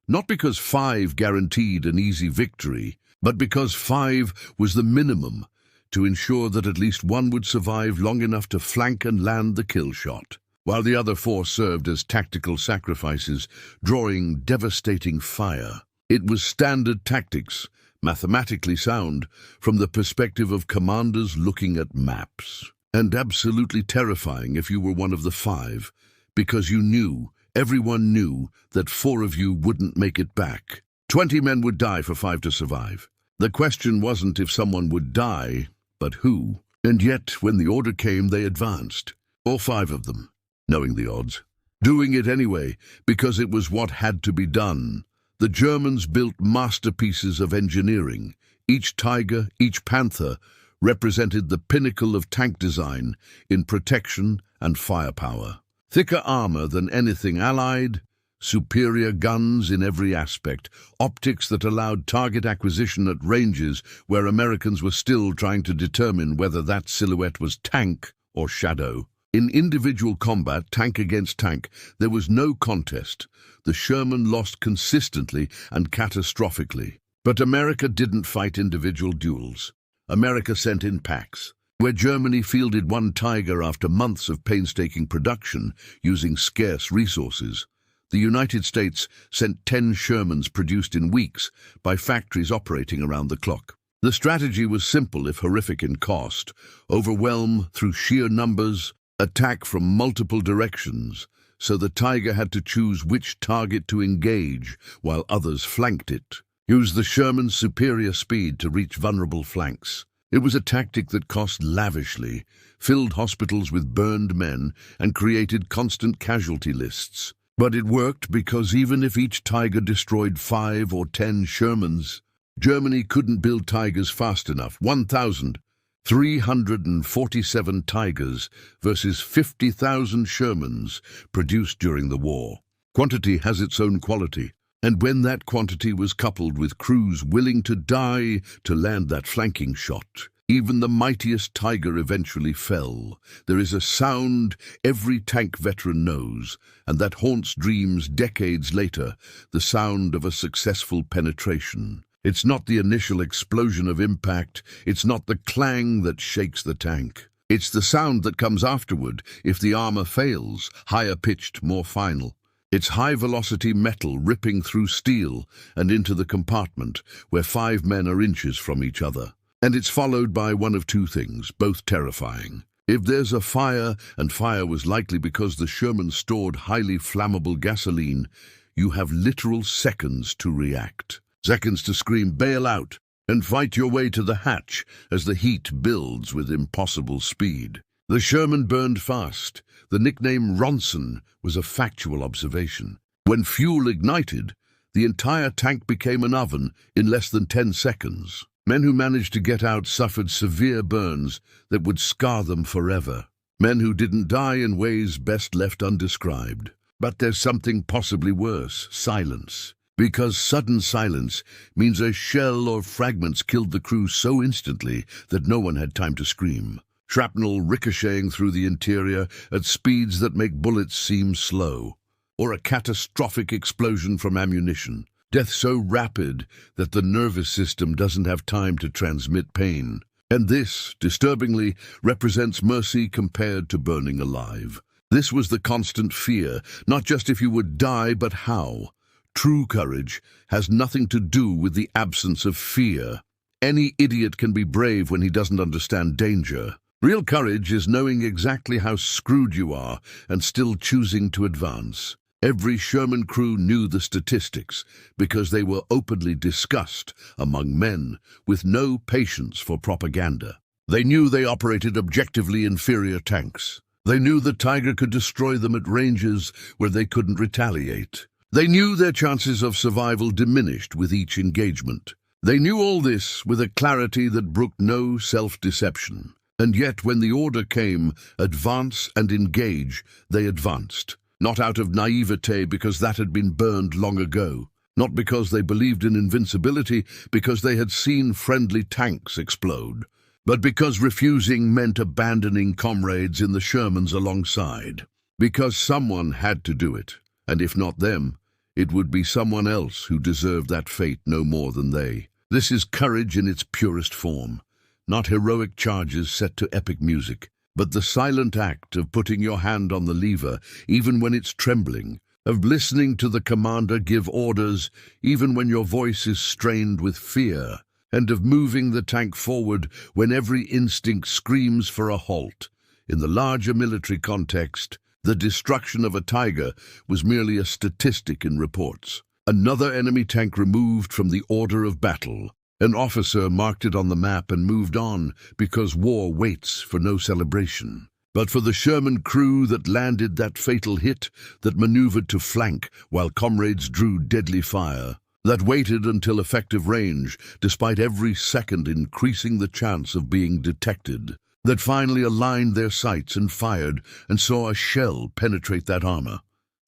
Speaker 1: Not because 5 guaranteed an easy victory, but because 5 was the minimum to ensure that at least one would survive long enough to flank and land the kill shot, while the other 4 served as tactical sacrifices, drawing devastating fire. It was standard tactics, mathematically sound, from the perspective of commanders looking at maps, and absolutely terrifying if you were one of the 5, because you knew, everyone knew, that 4 of you wouldn't make it back. 20 men would die for 5 to survive. The question wasn't if someone would die, but who. And yet, when the order came, they advanced, all 5 of them, knowing the odds, doing it anyway, because it was what had to be done. The Germans built masterpieces of engineering. Each Tiger, each Panther, represented the pinnacle of tank design in protection and firepower. Thicker armor than anything Allied, superior guns in every aspect, optics that allowed target acquisition at ranges where Americans were still trying to determine whether that silhouette was tank or shadow. In individual combat, tank against tank, there was no contest. The Sherman lost consistently and catastrophically. But America didn't fight individual duels. America sent in packs. Where Germany fielded 1 Tiger after months of painstaking production using scarce resources, the United States sent 10 Shermans produced in weeks by factories operating around the clock. The strategy was simple if horrific in cost: overwhelm through sheer numbers, attack from multiple directions, so the Tiger had to choose which target to engage while others flanked it. Use the Sherman's superior speed to reach vulnerable flanks. It was a tactic that cost lavishly, filled hospitals with burned men, and created constant casualty lists. But it worked because even if each Tiger destroyed 5 or 10 Shermans, Germany couldn't build Tigers fast enough. 1,347 Tigers versus 50,000 Shermans produced during the war. Quantity has its own quality, and when that quantity was coupled with crews willing to die to land that flanking shot, even the mightiest Tiger eventually fell. There is a sound every tank veteran knows, and that haunts dreams decades later, the sound of a successful penetration. It's not the initial explosion of impact, it's not the clang that shakes the tank. It's the sound that comes afterward if the armor fails, higher pitched, more final. It's high-velocity metal ripping through steel and into the compartment where 5 men are inches from each other. And it's followed by one of 2 things, both terrifying. If there's a fire, and fire was likely because the Sherman stored highly flammable gasoline, you have literal seconds to react. Seconds to scream, "Bail out!" and fight your way to the hatch as the heat builds with impossible speed. The Sherman burned fast. The nickname Ronson was a factual observation. When fuel ignited, the entire tank became an oven in less than 10 seconds. Men who managed to get out suffered severe burns that would scar them forever. Men who didn't die in ways best left undescribed. But there's something possibly worse: silence. Because sudden silence means a shell or fragments killed the crew so instantly that no one had time to scream. Shrapnel ricocheting through the interior at speeds that make bullets seem slow. Or a catastrophic explosion from ammunition. Death so rapid that the nervous system doesn't have time to transmit pain. And this, disturbingly, represents mercy compared to burning alive. This was the constant fear, not just if you would die, but how. True courage has nothing to do with the absence of fear. Any idiot can be brave when he doesn't understand danger. Real courage is knowing exactly how screwed you are and still choosing to advance. Every Sherman crew knew the statistics because they were openly discussed among men with no patience for propaganda. They knew they operated objectively inferior tanks. They knew the Tiger could destroy them at ranges where they couldn't retaliate. They knew their chances of survival diminished with each engagement. They knew all this with a clarity that brooked no self-deception. And yet when the order came, advance and engage, they advanced. Not out of naivete because that had been burned long ago. Not because they believed in invincibility, because they had seen friendly tanks explode. But because refusing meant abandoning comrades in the Shermans alongside. Because someone had to do it, and if not them, it would be someone else who deserved that fate no more than they. This is courage in its purest form. Not heroic charges set to epic music, but the silent act of putting your hand on the lever even when it's trembling, of listening to the commander give orders even when your voice is strained with fear, and of moving the tank forward when every instinct screams for a halt. In the larger military context, the destruction of a Tiger was merely a statistic in reports. Another enemy tank removed from the order of battle. An officer marked it on the map and moved on because war waits for no celebration. But for the Sherman crew that landed that fatal hit, that maneuvered to flank while comrades drew deadly fire, that waited until effective range, despite every second increasing the chance of being detected, that finally aligned their sights and fired and saw a shell penetrate that armor.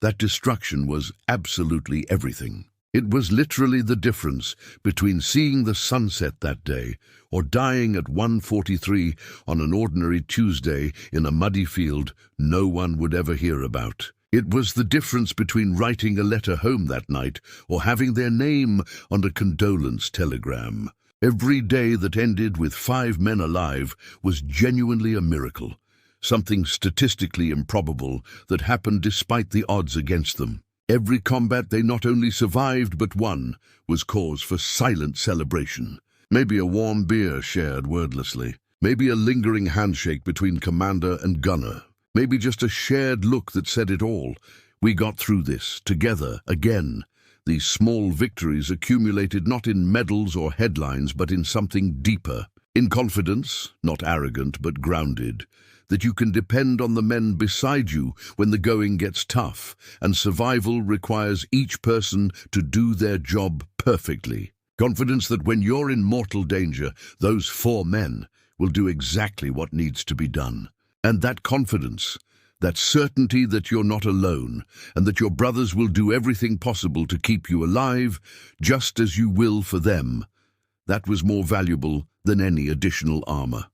Speaker 1: That destruction was absolutely everything. It was literally the difference between seeing the sunset that day or dying at 1:43 on an ordinary Tuesday in a muddy field no one would ever hear about. It was the difference between writing a letter home that night or having their name on a condolence telegram. Every day that ended with 5 men alive was genuinely a miracle, something statistically improbable that happened despite the odds against them. Every combat they not only survived but won was cause for silent celebration. Maybe a warm beer shared wordlessly. Maybe a lingering handshake between commander and gunner. Maybe just a shared look that said it all. We got through this, together, again. These small victories accumulated not in medals or headlines but in something deeper. In confidence, not arrogant but grounded. That you can depend on the men beside you when the going gets tough, and survival requires each person to do their job perfectly. Confidence that when you're in mortal danger, those 4 men will do exactly what needs to be done. And that confidence, that certainty that you're not alone, and that your brothers will do everything possible to keep you alive, just as you will for them, that was more valuable than any additional armor.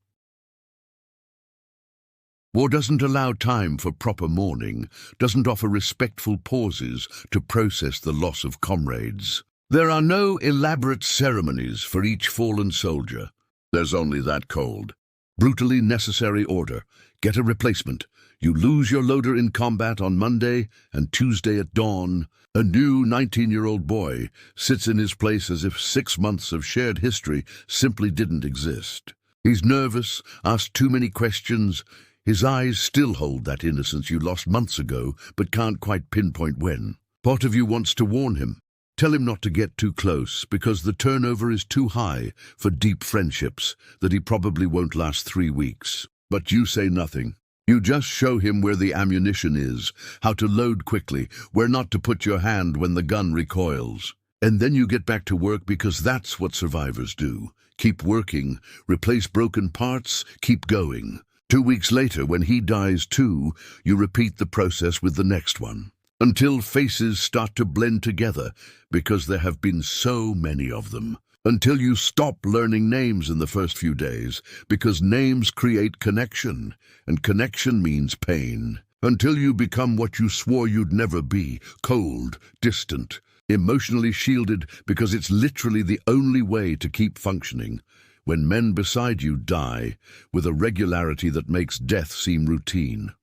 Speaker 1: War doesn't allow time for proper mourning, doesn't offer respectful pauses to process the loss of comrades. There are no elaborate ceremonies for each fallen soldier. There's only that cold, brutally necessary order. Get a replacement. You lose your loader in combat on Monday, and Tuesday at dawn, a new 19-year-old boy sits in his place as if 6 months of shared history simply didn't exist. He's nervous, asks too many questions. His eyes still hold that innocence you lost months ago, but can't quite pinpoint when. Part of you wants to warn him. Tell him not to get too close, because the turnover is too high for deep friendships, that he probably won't last 3 weeks. But you say nothing. You just show him where the ammunition is, how to load quickly, where not to put your hand when the gun recoils. And then you get back to work because that's what survivors do. Keep working, replace broken parts, keep going. 2 weeks later, when he dies too, you repeat the process with the next one, until faces start to blend together because there have been so many of them. Until you stop learning names in the first few days, because names create connection, and connection means pain. Until you become what you swore you'd never be, cold, distant, emotionally shielded, because it's literally the only way to keep functioning. When men beside you die with a regularity that makes death seem routine.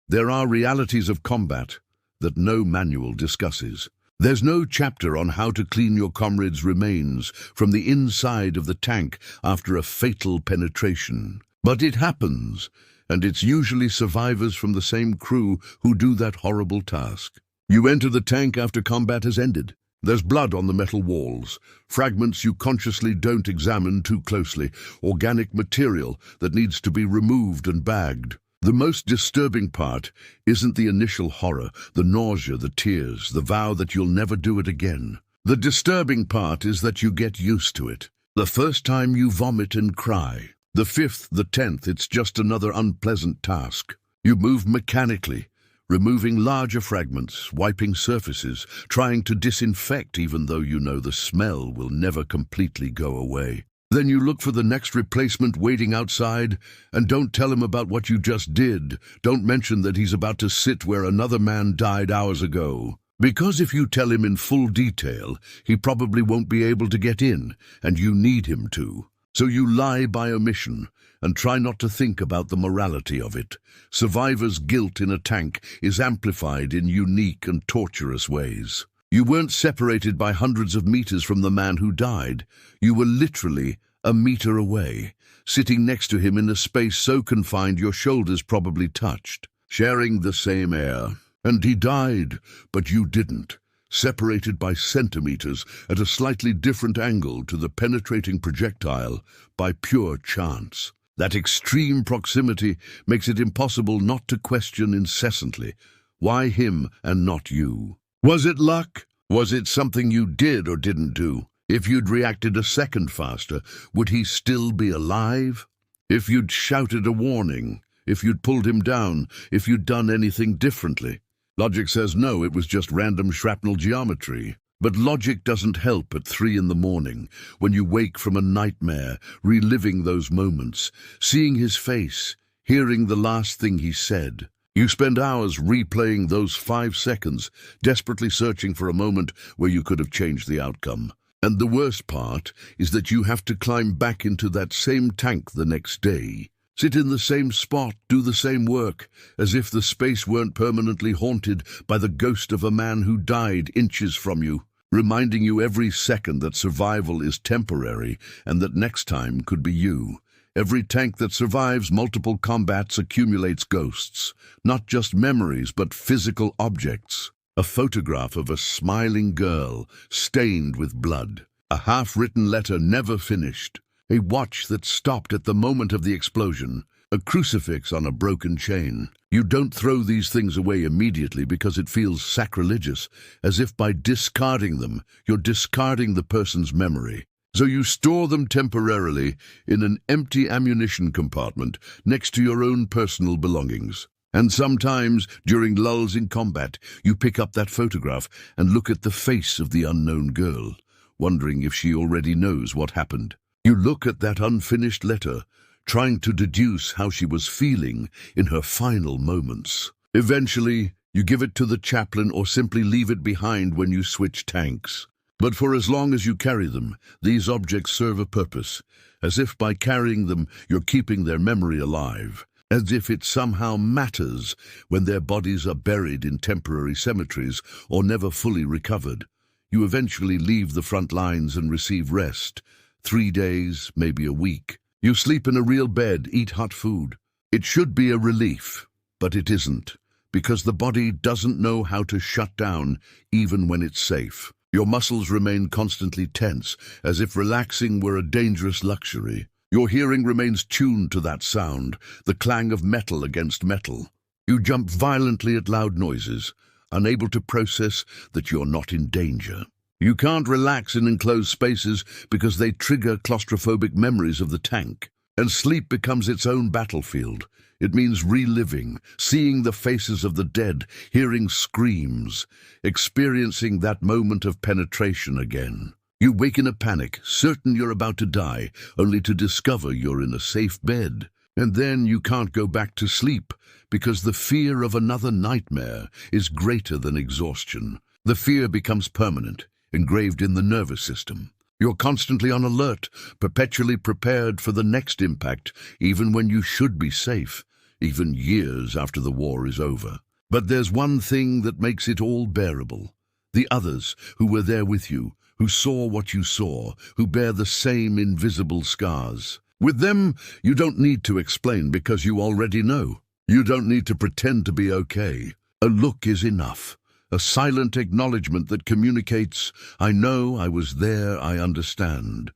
Speaker 1: There are realities of combat that no manual discusses. There's no chapter on how to clean your comrade's remains from the inside of the tank after a fatal penetration. But it happens, and it's usually survivors from the same crew who do that horrible task. You enter the tank after combat has ended. There's blood on the metal walls, fragments you consciously don't examine too closely, organic material that needs to be removed and bagged. The most disturbing part isn't the initial horror, the nausea, the tears, the vow that you'll never do it again. The disturbing part is that you get used to it. The first time you vomit and cry. The 5th, the 10th, it's just another unpleasant task. You move mechanically, removing larger fragments, wiping surfaces, trying to disinfect even though you know the smell will never completely go away. Then you look for the next replacement waiting outside, and don't tell him about what you just did. Don't mention that he's about to sit where another man died hours ago. Because if you tell him in full detail, he probably won't be able to get in, and you need him to. So you lie by omission, and try not to think about the morality of it. Survivor's guilt in a tank is amplified in unique and torturous ways. You weren't separated by hundreds of meters from the man who died. You were literally a meter away, sitting next to him in a space so confined your shoulders probably touched, sharing the same air. And he died, but you didn't. Separated by centimeters at a slightly different angle to the penetrating projectile by pure chance. That extreme proximity makes it impossible not to question incessantly, why him and not you? Was it luck? Was it something you did or didn't do? If you'd reacted a second faster, would he still be alive? If you'd shouted a warning, if you'd pulled him down, if you'd done anything differently? Logic says no, it was just random shrapnel geometry. But logic doesn't help at 3 in the morning, when you wake from a nightmare, reliving those moments, seeing his face, hearing the last thing he said. You spend hours replaying those 5 seconds, desperately searching for a moment where you could have changed the outcome. And the worst part is that you have to climb back into that same tank the next day. Sit in the same spot, do the same work, as if the space weren't permanently haunted by the ghost of a man who died inches from you, reminding you every second that survival is temporary and that next time could be you. Every tank that survives multiple combats accumulates ghosts, not just memories but physical objects. A photograph of a smiling girl, stained with blood. A half-written letter never finished. A watch that stopped at the moment of the explosion. A crucifix on a broken chain. You don't throw these things away immediately because it feels sacrilegious, as if by discarding them, you're discarding the person's memory. So you store them temporarily in an empty ammunition compartment next to your own personal belongings. And sometimes, during lulls in combat, you pick up that photograph and look at the face of the unknown girl, wondering if she already knows what happened. You look at that unfinished letter, trying to deduce how she was feeling in her final moments. Eventually, you give it to the chaplain or simply leave it behind when you switch tanks. But for as long as you carry them, these objects serve a purpose, as if by carrying them you're keeping their memory alive, as if it somehow matters when their bodies are buried in temporary cemeteries or never fully recovered. You eventually leave the front lines and receive rest. 3 days, maybe a week. You sleep in a real bed, eat hot food. It should be a relief, but it isn't, because the body doesn't know how to shut down even when it's safe. Your muscles remain constantly tense, as if relaxing were a dangerous luxury. Your hearing remains tuned to that sound, the clang of metal against metal. You jump violently at loud noises. unable to process that you're not in danger. You can't relax in enclosed spaces because they trigger claustrophobic memories of the tank. And sleep becomes its own battlefield. It means reliving, seeing the faces of the dead, hearing screams, experiencing that moment of penetration again. You wake in a panic, certain you're about to die, only to discover you're in a safe bed. And then you can't go back to sleep because the fear of another nightmare is greater than exhaustion. The fear becomes permanent, engraved in the nervous system. You're constantly on alert, perpetually prepared for the next impact, even when you should be safe, even years after the war is over. But there's one thing that makes it all bearable. The others who were there with you, who saw what you saw, who bear the same invisible scars. With them, you don't need to explain because you already know. You don't need to pretend to be okay. A look is enough. A silent acknowledgement that communicates, I know, I was there, I understand.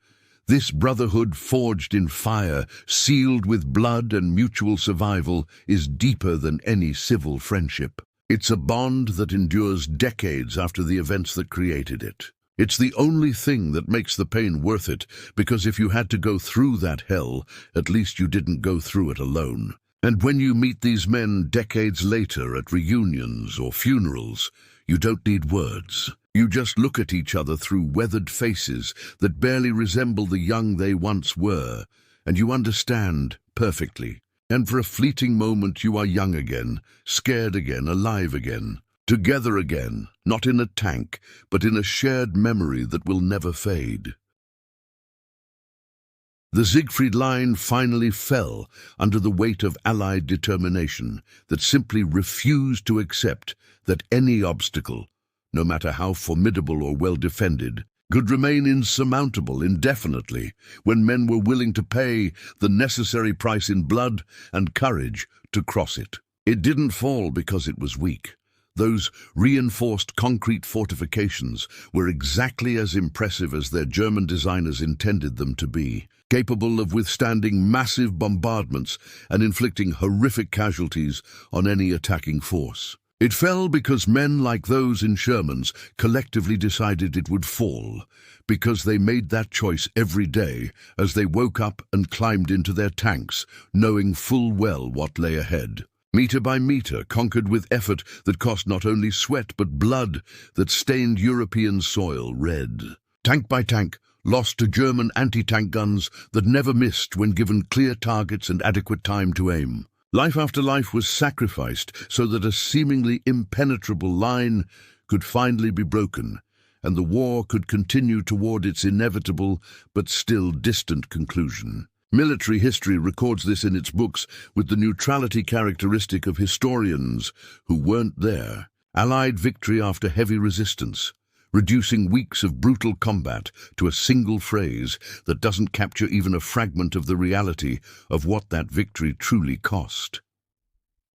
Speaker 1: This brotherhood forged in fire, sealed with blood and mutual survival, is deeper than any civil friendship. It's a bond that endures decades after the events that created it. It's the only thing that makes the pain worth it, because if you had to go through that hell, at least you didn't go through it alone. And when you meet these men decades later at reunions or funerals, you don't need words. You just look at each other through weathered faces that barely resemble the young they once were, and you understand perfectly. And for a fleeting moment you are young again, scared again, alive again, together again, not in a tank, but in a shared memory that will never fade. The Siegfried Line finally fell under the weight of Allied determination that simply refused to accept that any obstacle, no matter how formidable or well defended, could remain insurmountable indefinitely when men were willing to pay the necessary price in blood and courage to cross it. It didn't fall because it was weak. Those reinforced concrete fortifications were exactly as impressive as their German designers intended them to be, capable of withstanding massive bombardments and inflicting horrific casualties on any attacking force. It fell because men like those in Shermans collectively decided it would fall, because they made that choice every day as they woke up and climbed into their tanks, knowing full well what lay ahead. Meter by meter, conquered with effort that cost not only sweat but blood that stained European soil red. Tank by tank, lost to German anti-tank guns that never missed when given clear targets and adequate time to aim. Life after life was sacrificed so that a seemingly impenetrable line could finally be broken, and the war could continue toward its inevitable but still distant conclusion. Military history records this in its books with the neutrality characteristic of historians who weren't there. Allied victory after heavy resistance, reducing weeks of brutal combat to a single phrase that doesn't capture even a fragment of the reality of what that victory truly cost.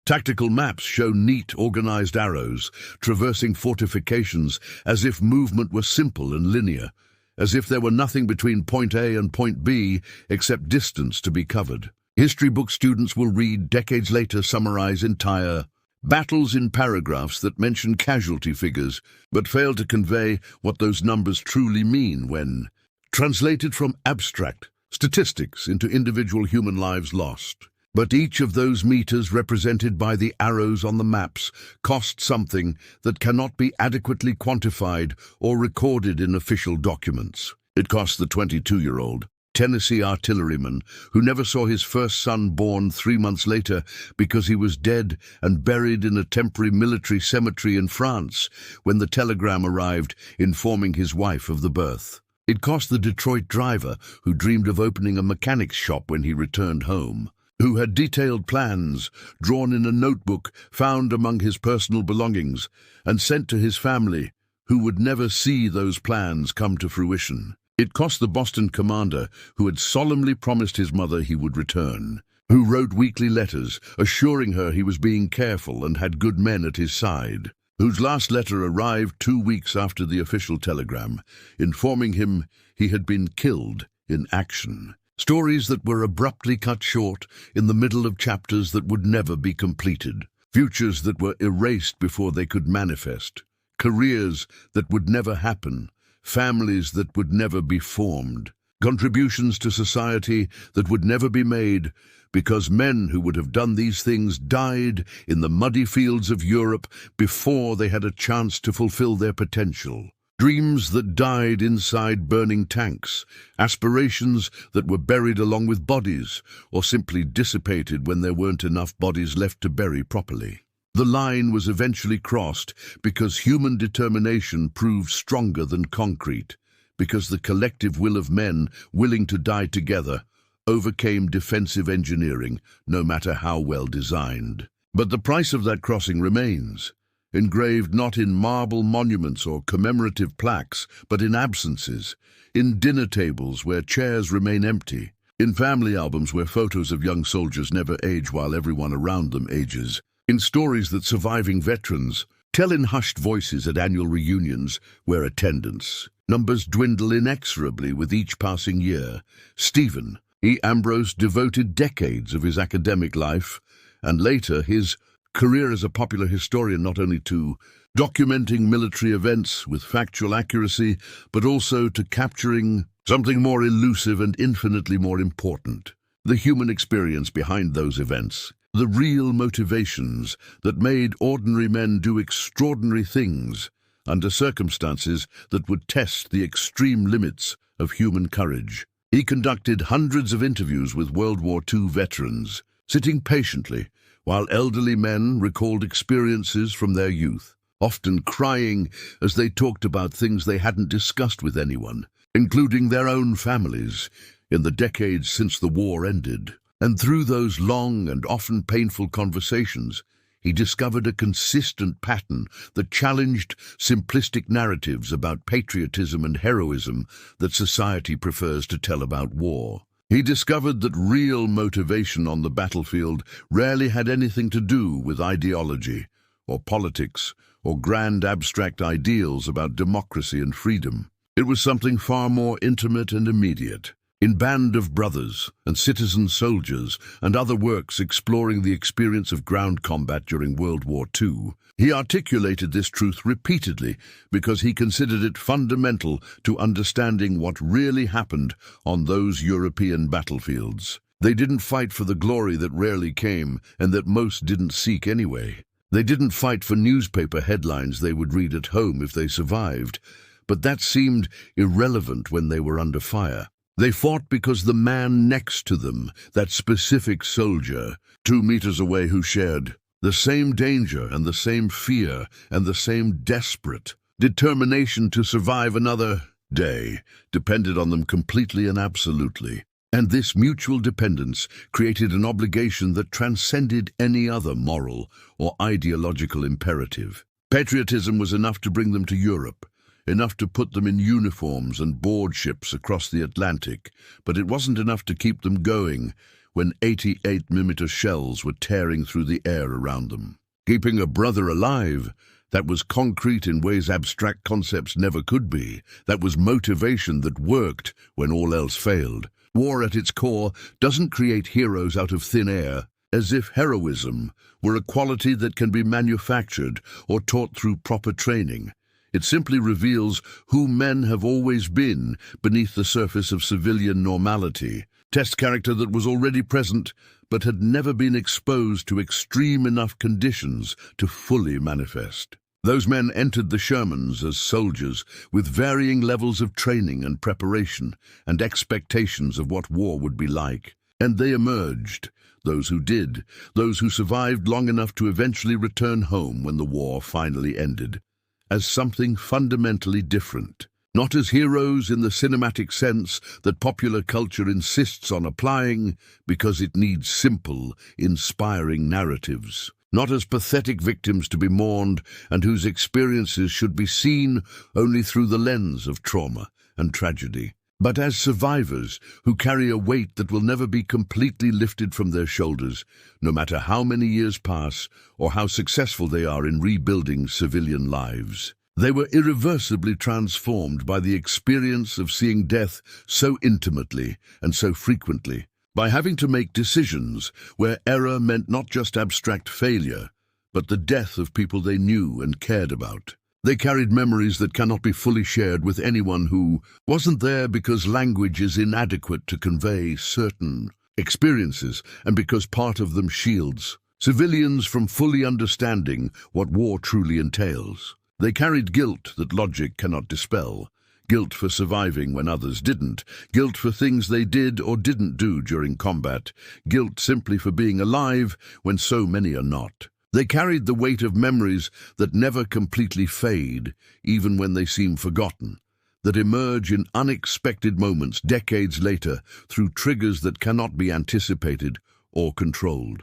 Speaker 1: Tactical maps show neat, organized arrows traversing fortifications as if movement were simple and linear, as if there were nothing between point A and point B except distance to be covered. History book students will read decades later summarize entire battles in paragraphs that mention casualty figures, but fail to convey what those numbers truly mean when translated from abstract statistics into individual human lives lost. But each of those meters represented by the arrows on the maps cost something that cannot be adequately quantified or recorded in official documents. It cost the 22-year-old Tennessee artilleryman who never saw his first son born 3 months later because he was dead and buried in a temporary military cemetery in France when the telegram arrived informing his wife of the birth. It cost the Detroit driver who dreamed of opening a mechanic's shop when he returned home, who had detailed plans drawn in a notebook found among his personal belongings and sent to his family, who would never see those plans come to fruition. It cost the Boston commander who had solemnly promised his mother he would return, who wrote weekly letters assuring her he was being careful and had good men at his side, whose last letter arrived 2 weeks after the official telegram, informing him he had been killed in action. Stories that were abruptly cut short in the middle of chapters that would never be completed. Futures that were erased before they could manifest, careers that would never happen, families that would never be formed, contributions to society that would never be made because men who would have done these things died in the muddy fields of Europe before they had a chance to fulfill their potential. Dreams that died inside burning tanks, aspirations that were buried along with bodies, or simply dissipated when there weren't enough bodies left to bury properly. The line was eventually crossed because human determination proved stronger than concrete, because the collective will of men willing to die together overcame defensive engineering, no matter how well designed. But the price of that crossing remains, engraved not in marble monuments or commemorative plaques, but in absences, in dinner tables where chairs remain empty, in family albums where photos of young soldiers never age while everyone around them ages, in stories that surviving veterans tell in hushed voices at annual reunions where attendance numbers dwindle inexorably with each passing year. Stephen E. Ambrose devoted decades of his academic life and later his career as a popular historian not only to documenting military events with factual accuracy, but also to capturing something more elusive and infinitely more important: the human experience behind those events, the real motivations that made ordinary men do extraordinary things under circumstances that would test the extreme limits of human courage. He conducted hundreds of interviews with World War II veterans, sitting patiently while elderly men recalled experiences from their youth, often crying as they talked about things they hadn't discussed with anyone, including their own families, in the decades since the war ended. And through those long and often painful conversations, he discovered a consistent pattern that challenged simplistic narratives about patriotism and heroism that society prefers to tell about war. He discovered that real motivation on the battlefield rarely had anything to do with ideology or politics or grand abstract ideals about democracy and freedom. It was something far more intimate and immediate. In Band of Brothers and Citizen Soldiers and other works exploring the experience of ground combat during World War II, he articulated this truth repeatedly because he considered it fundamental to understanding what really happened on those European battlefields. They didn't fight for the glory that rarely came and that most didn't seek anyway. They didn't fight for newspaper headlines they would read at home if they survived, but that seemed irrelevant when they were under fire. They fought because the man next to them, that specific soldier, 2 meters away, who shared the same danger and the same fear and the same desperate determination to survive another day, depended on them completely and absolutely. And this mutual dependence created an obligation that transcended any other moral or ideological imperative. Patriotism was enough to bring them to Europe, enough to put them in uniforms and board ships across the Atlantic, but it wasn't enough to keep them going when 88mm shells were tearing through the air around them. Keeping a brother alive, that was concrete in ways abstract concepts never could be. That was motivation that worked when all else failed. War at its core doesn't create heroes out of thin air, as if heroism were a quality that can be manufactured or taught through proper training. It simply reveals who men have always been beneath the surface of civilian normality, test character that was already present but had never been exposed to extreme enough conditions to fully manifest. Those men entered the Shermans as soldiers with varying levels of training and preparation and expectations of what war would be like. And they emerged, those who did, those who survived long enough to eventually return home when the war finally ended, as something fundamentally different. Not as heroes in the cinematic sense that popular culture insists on applying because it needs simple, inspiring narratives. Not as pathetic victims to be mourned and whose experiences should be seen only through the lens of trauma and tragedy, but as survivors who carry a weight that will never be completely lifted from their shoulders, no matter how many years pass or how successful they are in rebuilding civilian lives. They were irreversibly transformed by the experience of seeing death so intimately and so frequently, by having to make decisions where error meant not just abstract failure, but the death of people they knew and cared about. They carried memories that cannot be fully shared with anyone who wasn't there, because language is inadequate to convey certain experiences, and because part of them shields civilians from fully understanding what war truly entails. They carried guilt that logic cannot dispel. Guilt for surviving when others didn't. Guilt for things they did or didn't do during combat. Guilt simply for being alive when so many are not. They carried the weight of memories that never completely fade, even when they seem forgotten, that emerge in unexpected moments decades later through triggers that cannot be anticipated or controlled.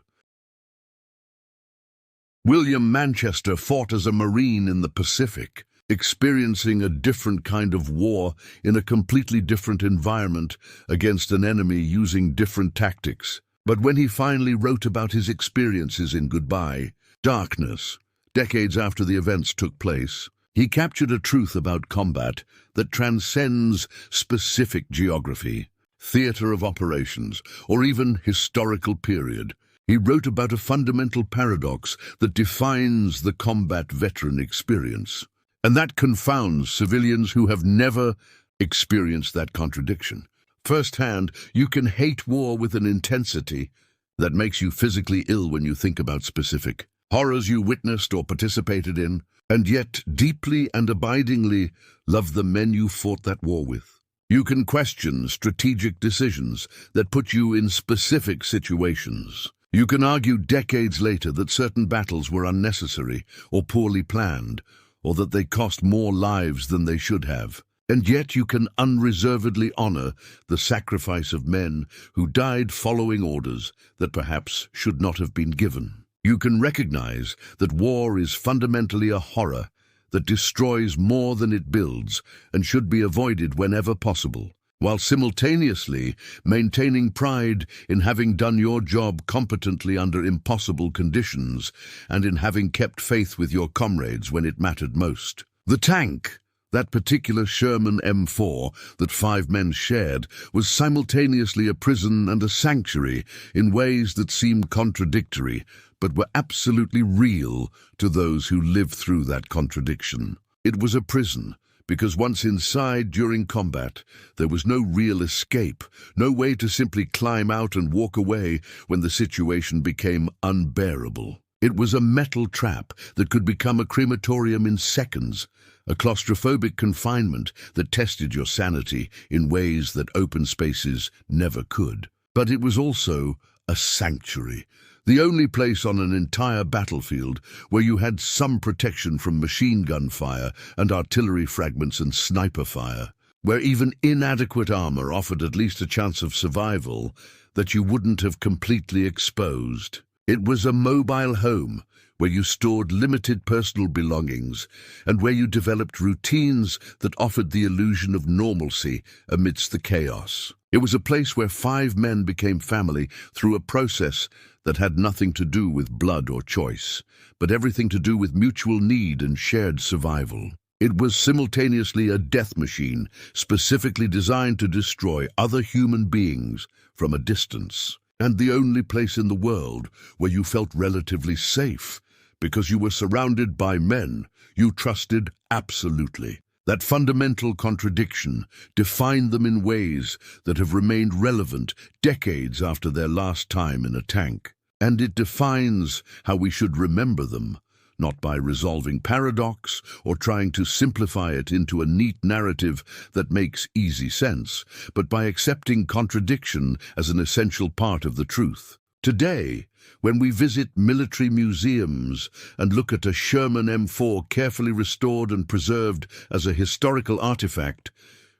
Speaker 1: William Manchester fought as a Marine in the Pacific, experiencing a different kind of war in a completely different environment against an enemy using different tactics. But when he finally wrote about his experiences in Goodbye, Darkness, decades after the events took place, he captured a truth about combat that transcends specific geography, theater of operations, or even historical period. He wrote about a fundamental paradox that defines the combat veteran experience, and that confounds civilians who have never experienced that contradiction. Firsthand, you can hate war with an intensity that makes you physically ill when you think about specific horrors you witnessed or participated in, and yet deeply and abidingly love the men you fought that war with. You can question strategic decisions that put you in specific situations. You can argue decades later that certain battles were unnecessary or poorly planned, or that they cost more lives than they should have. And yet you can unreservedly honor the sacrifice of men who died following orders that perhaps should not have been given. You can recognize that war is fundamentally a horror that destroys more than it builds and should be avoided whenever possible, while simultaneously maintaining pride in having done your job competently under impossible conditions and in having kept faith with your comrades when it mattered most. The tank, that particular Sherman M4 that 5 men shared, was simultaneously a prison and a sanctuary in ways that seemed contradictory, but were absolutely real to those who lived through that contradiction. It was a prison, because once inside during combat, there was no real escape, no way to simply climb out and walk away when the situation became unbearable. It was a metal trap that could become a crematorium in seconds, a claustrophobic confinement that tested your sanity in ways that open spaces never could. But it was also a sanctuary, the only place on an entire battlefield where you had some protection from machine gun fire and artillery fragments and sniper fire, where even inadequate armor offered at least a chance of survival that you wouldn't have completely exposed. It was a mobile home where you stored limited personal belongings and where you developed routines that offered the illusion of normalcy amidst the chaos. It was a place where 5 men became family through a process that had nothing to do with blood or choice, but everything to do with mutual need and shared survival. It was simultaneously a death machine specifically designed to destroy other human beings from a distance, and the only place in the world where you felt relatively safe because you were surrounded by men you trusted absolutely. That fundamental contradiction defined them in ways that have remained relevant decades after their last time in a tank. And it defines how we should remember them, not by resolving paradox or trying to simplify it into a neat narrative that makes easy sense, but by accepting contradiction as an essential part of the truth. Today, when we visit military museums and look at a Sherman M4 carefully restored and preserved as a historical artifact,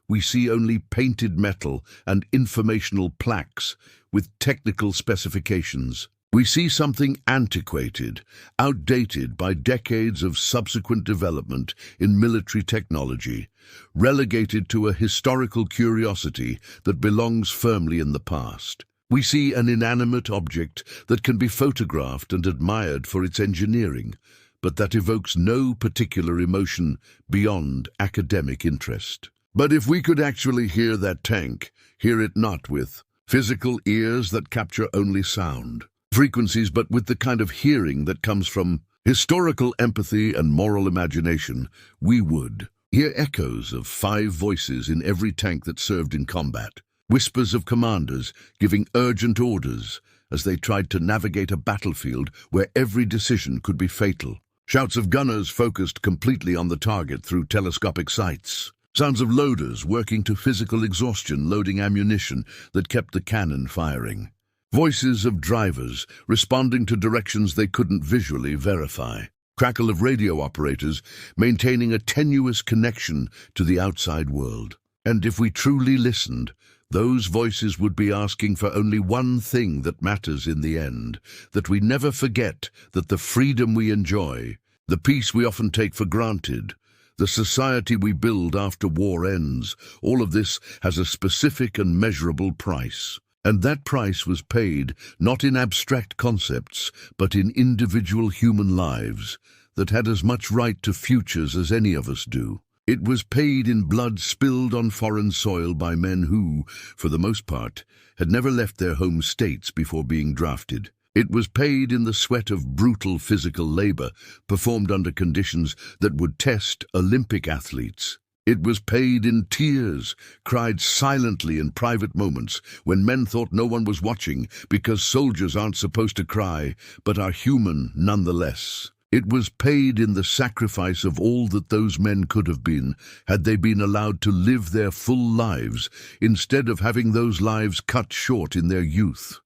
Speaker 1: we see only painted metal and informational plaques with technical specifications. We see something antiquated, outdated by decades of subsequent development in military technology, relegated to a historical curiosity that belongs firmly in the past. We see an inanimate object that can be photographed and admired for its engineering, but that evokes no particular emotion beyond academic interest. But if we could actually hear that tank, hear it not with physical ears that capture only sound frequencies, but with the kind of hearing that comes from Historical empathy and moral imagination, we would hear echoes of 5 voices in every tank that served in combat, whispers of commanders giving urgent orders as they tried to navigate a battlefield where every decision could be fatal. Shouts of gunners focused completely on the target through telescopic sights. Sounds of loaders working to physical exhaustion loading ammunition that kept the cannon firing. Voices of drivers responding to directions they couldn't visually verify. Crackle of radio operators maintaining a tenuous connection to the outside world. And if we truly listened, those voices would be asking for only one thing that matters in the end, that we never forget that the freedom we enjoy, the peace we often take for granted, the society we build after war ends, all of this has a specific and measurable price. And that price was paid not in abstract concepts, but in individual human lives that had as much right to futures as any of us do. It was paid in blood spilled on foreign soil by men who, for the most part, had never left their home states before being drafted. It was paid in the sweat of brutal physical labor performed under conditions that would test Olympic athletes. It was paid in tears, cried silently in private moments when men thought no one was watching because soldiers aren't supposed to cry, but are human nonetheless. It was paid in the sacrifice of all that those men could have been had they been allowed to live their full lives instead of having those lives cut short in their youth.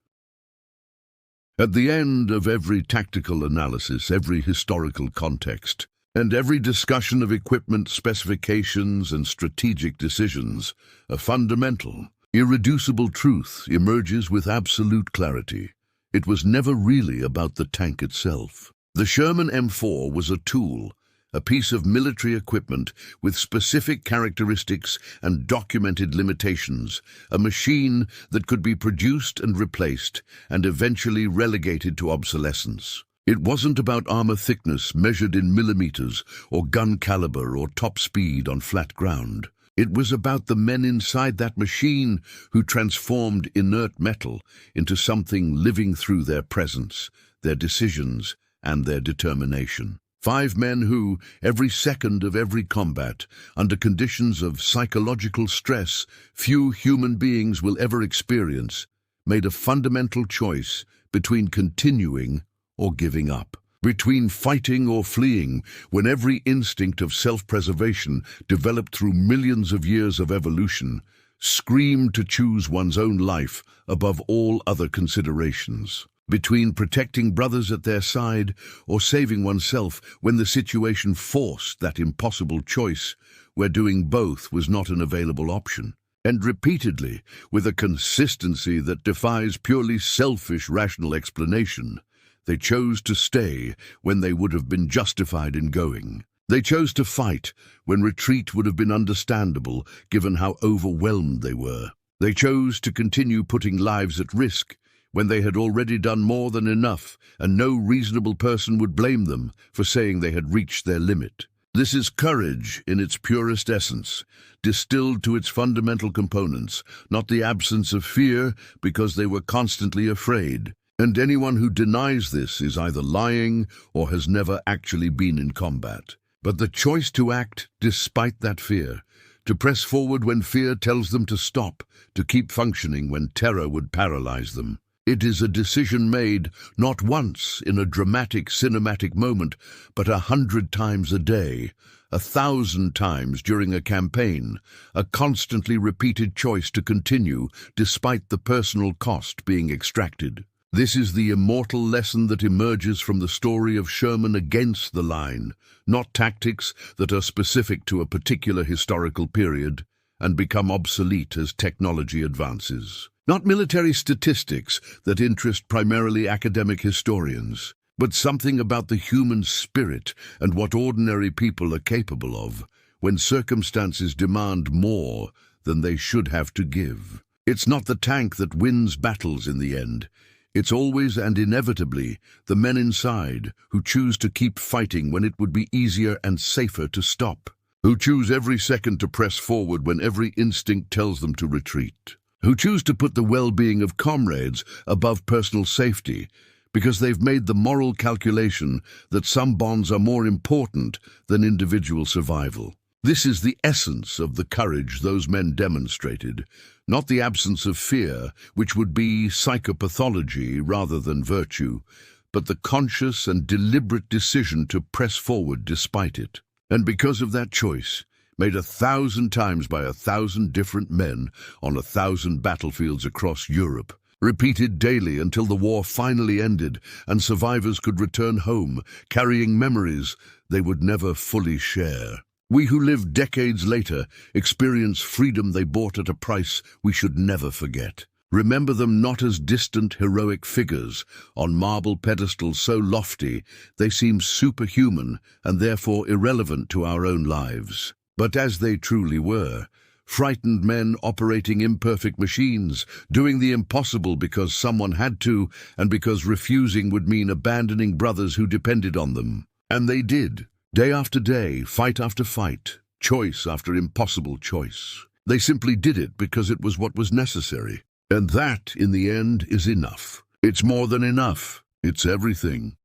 Speaker 1: At the end of every tactical analysis, every historical context, and every discussion of equipment specifications and strategic decisions, a fundamental, irreducible truth emerges with absolute clarity. It was never really about the tank itself. The Sherman M4 was a tool, a piece of military equipment with specific characteristics and documented limitations, a machine that could be produced and replaced and eventually relegated to obsolescence. It wasn't about armor thickness measured in millimeters or gun caliber or top speed on flat ground. It was about the men inside that machine who transformed inert metal into something living through their presence, their decisions, and their determination. 5 men who, every second of every combat, under conditions of psychological stress few human beings will ever experience, made a fundamental choice between continuing or giving up, between fighting or fleeing, when every instinct of self-preservation developed through millions of years of evolution screamed to choose one's own life above all other considerations, between protecting brothers at their side or saving oneself when the situation forced that impossible choice where doing both was not an available option. And repeatedly, with a consistency that defies purely selfish rational explanation, they chose to stay when they would have been justified in going. They chose to fight when retreat would have been understandable given how overwhelmed they were. They chose to continue putting lives at risk when they had already done more than enough and no reasonable person would blame them for saying they had reached their limit. This is courage in its purest essence, distilled to its fundamental components, not the absence of fear because they were constantly afraid. And anyone who denies this is either lying or has never actually been in combat. But the choice to act despite that fear, to press forward when fear tells them to stop, to keep functioning when terror would paralyze them. It is a decision made not once in a dramatic cinematic moment, but 100 times a day, 1,000 times during a campaign, a constantly repeated choice to continue despite the personal cost being extracted. This is the immortal lesson that emerges from the story of Sherman against the line, not tactics that are specific to a particular historical period and become obsolete as technology advances. Not military statistics that interest primarily academic historians, but something about the human spirit and what ordinary people are capable of when circumstances demand more than they should have to give. It's not the tank that wins battles in the end. It's always and inevitably the men inside who choose to keep fighting when it would be easier and safer to stop, who choose every second to press forward when every instinct tells them to retreat, who choose to put the well-being of comrades above personal safety, because they've made the moral calculation that some bonds are more important than individual survival. This is the essence of the courage those men demonstrated, not the absence of fear, which would be psychopathology rather than virtue, but the conscious and deliberate decision to press forward despite it. And because of that choice, made 1,000 times by 1,000 different men on 1,000 battlefields across Europe, repeated daily until the war finally ended and survivors could return home, carrying memories they would never fully share. We who live decades later experience freedom they bought at a price we should never forget. Remember them not as distant heroic figures on marble pedestals so lofty they seem superhuman and therefore irrelevant to our own lives, but as they truly were, frightened men operating imperfect machines, doing the impossible because someone had to and because refusing would mean abandoning brothers who depended on them. And they did, day after day, fight after fight, choice after impossible choice. They simply did it because it was what was necessary. And that, in the end, is enough. It's more than enough. It's everything.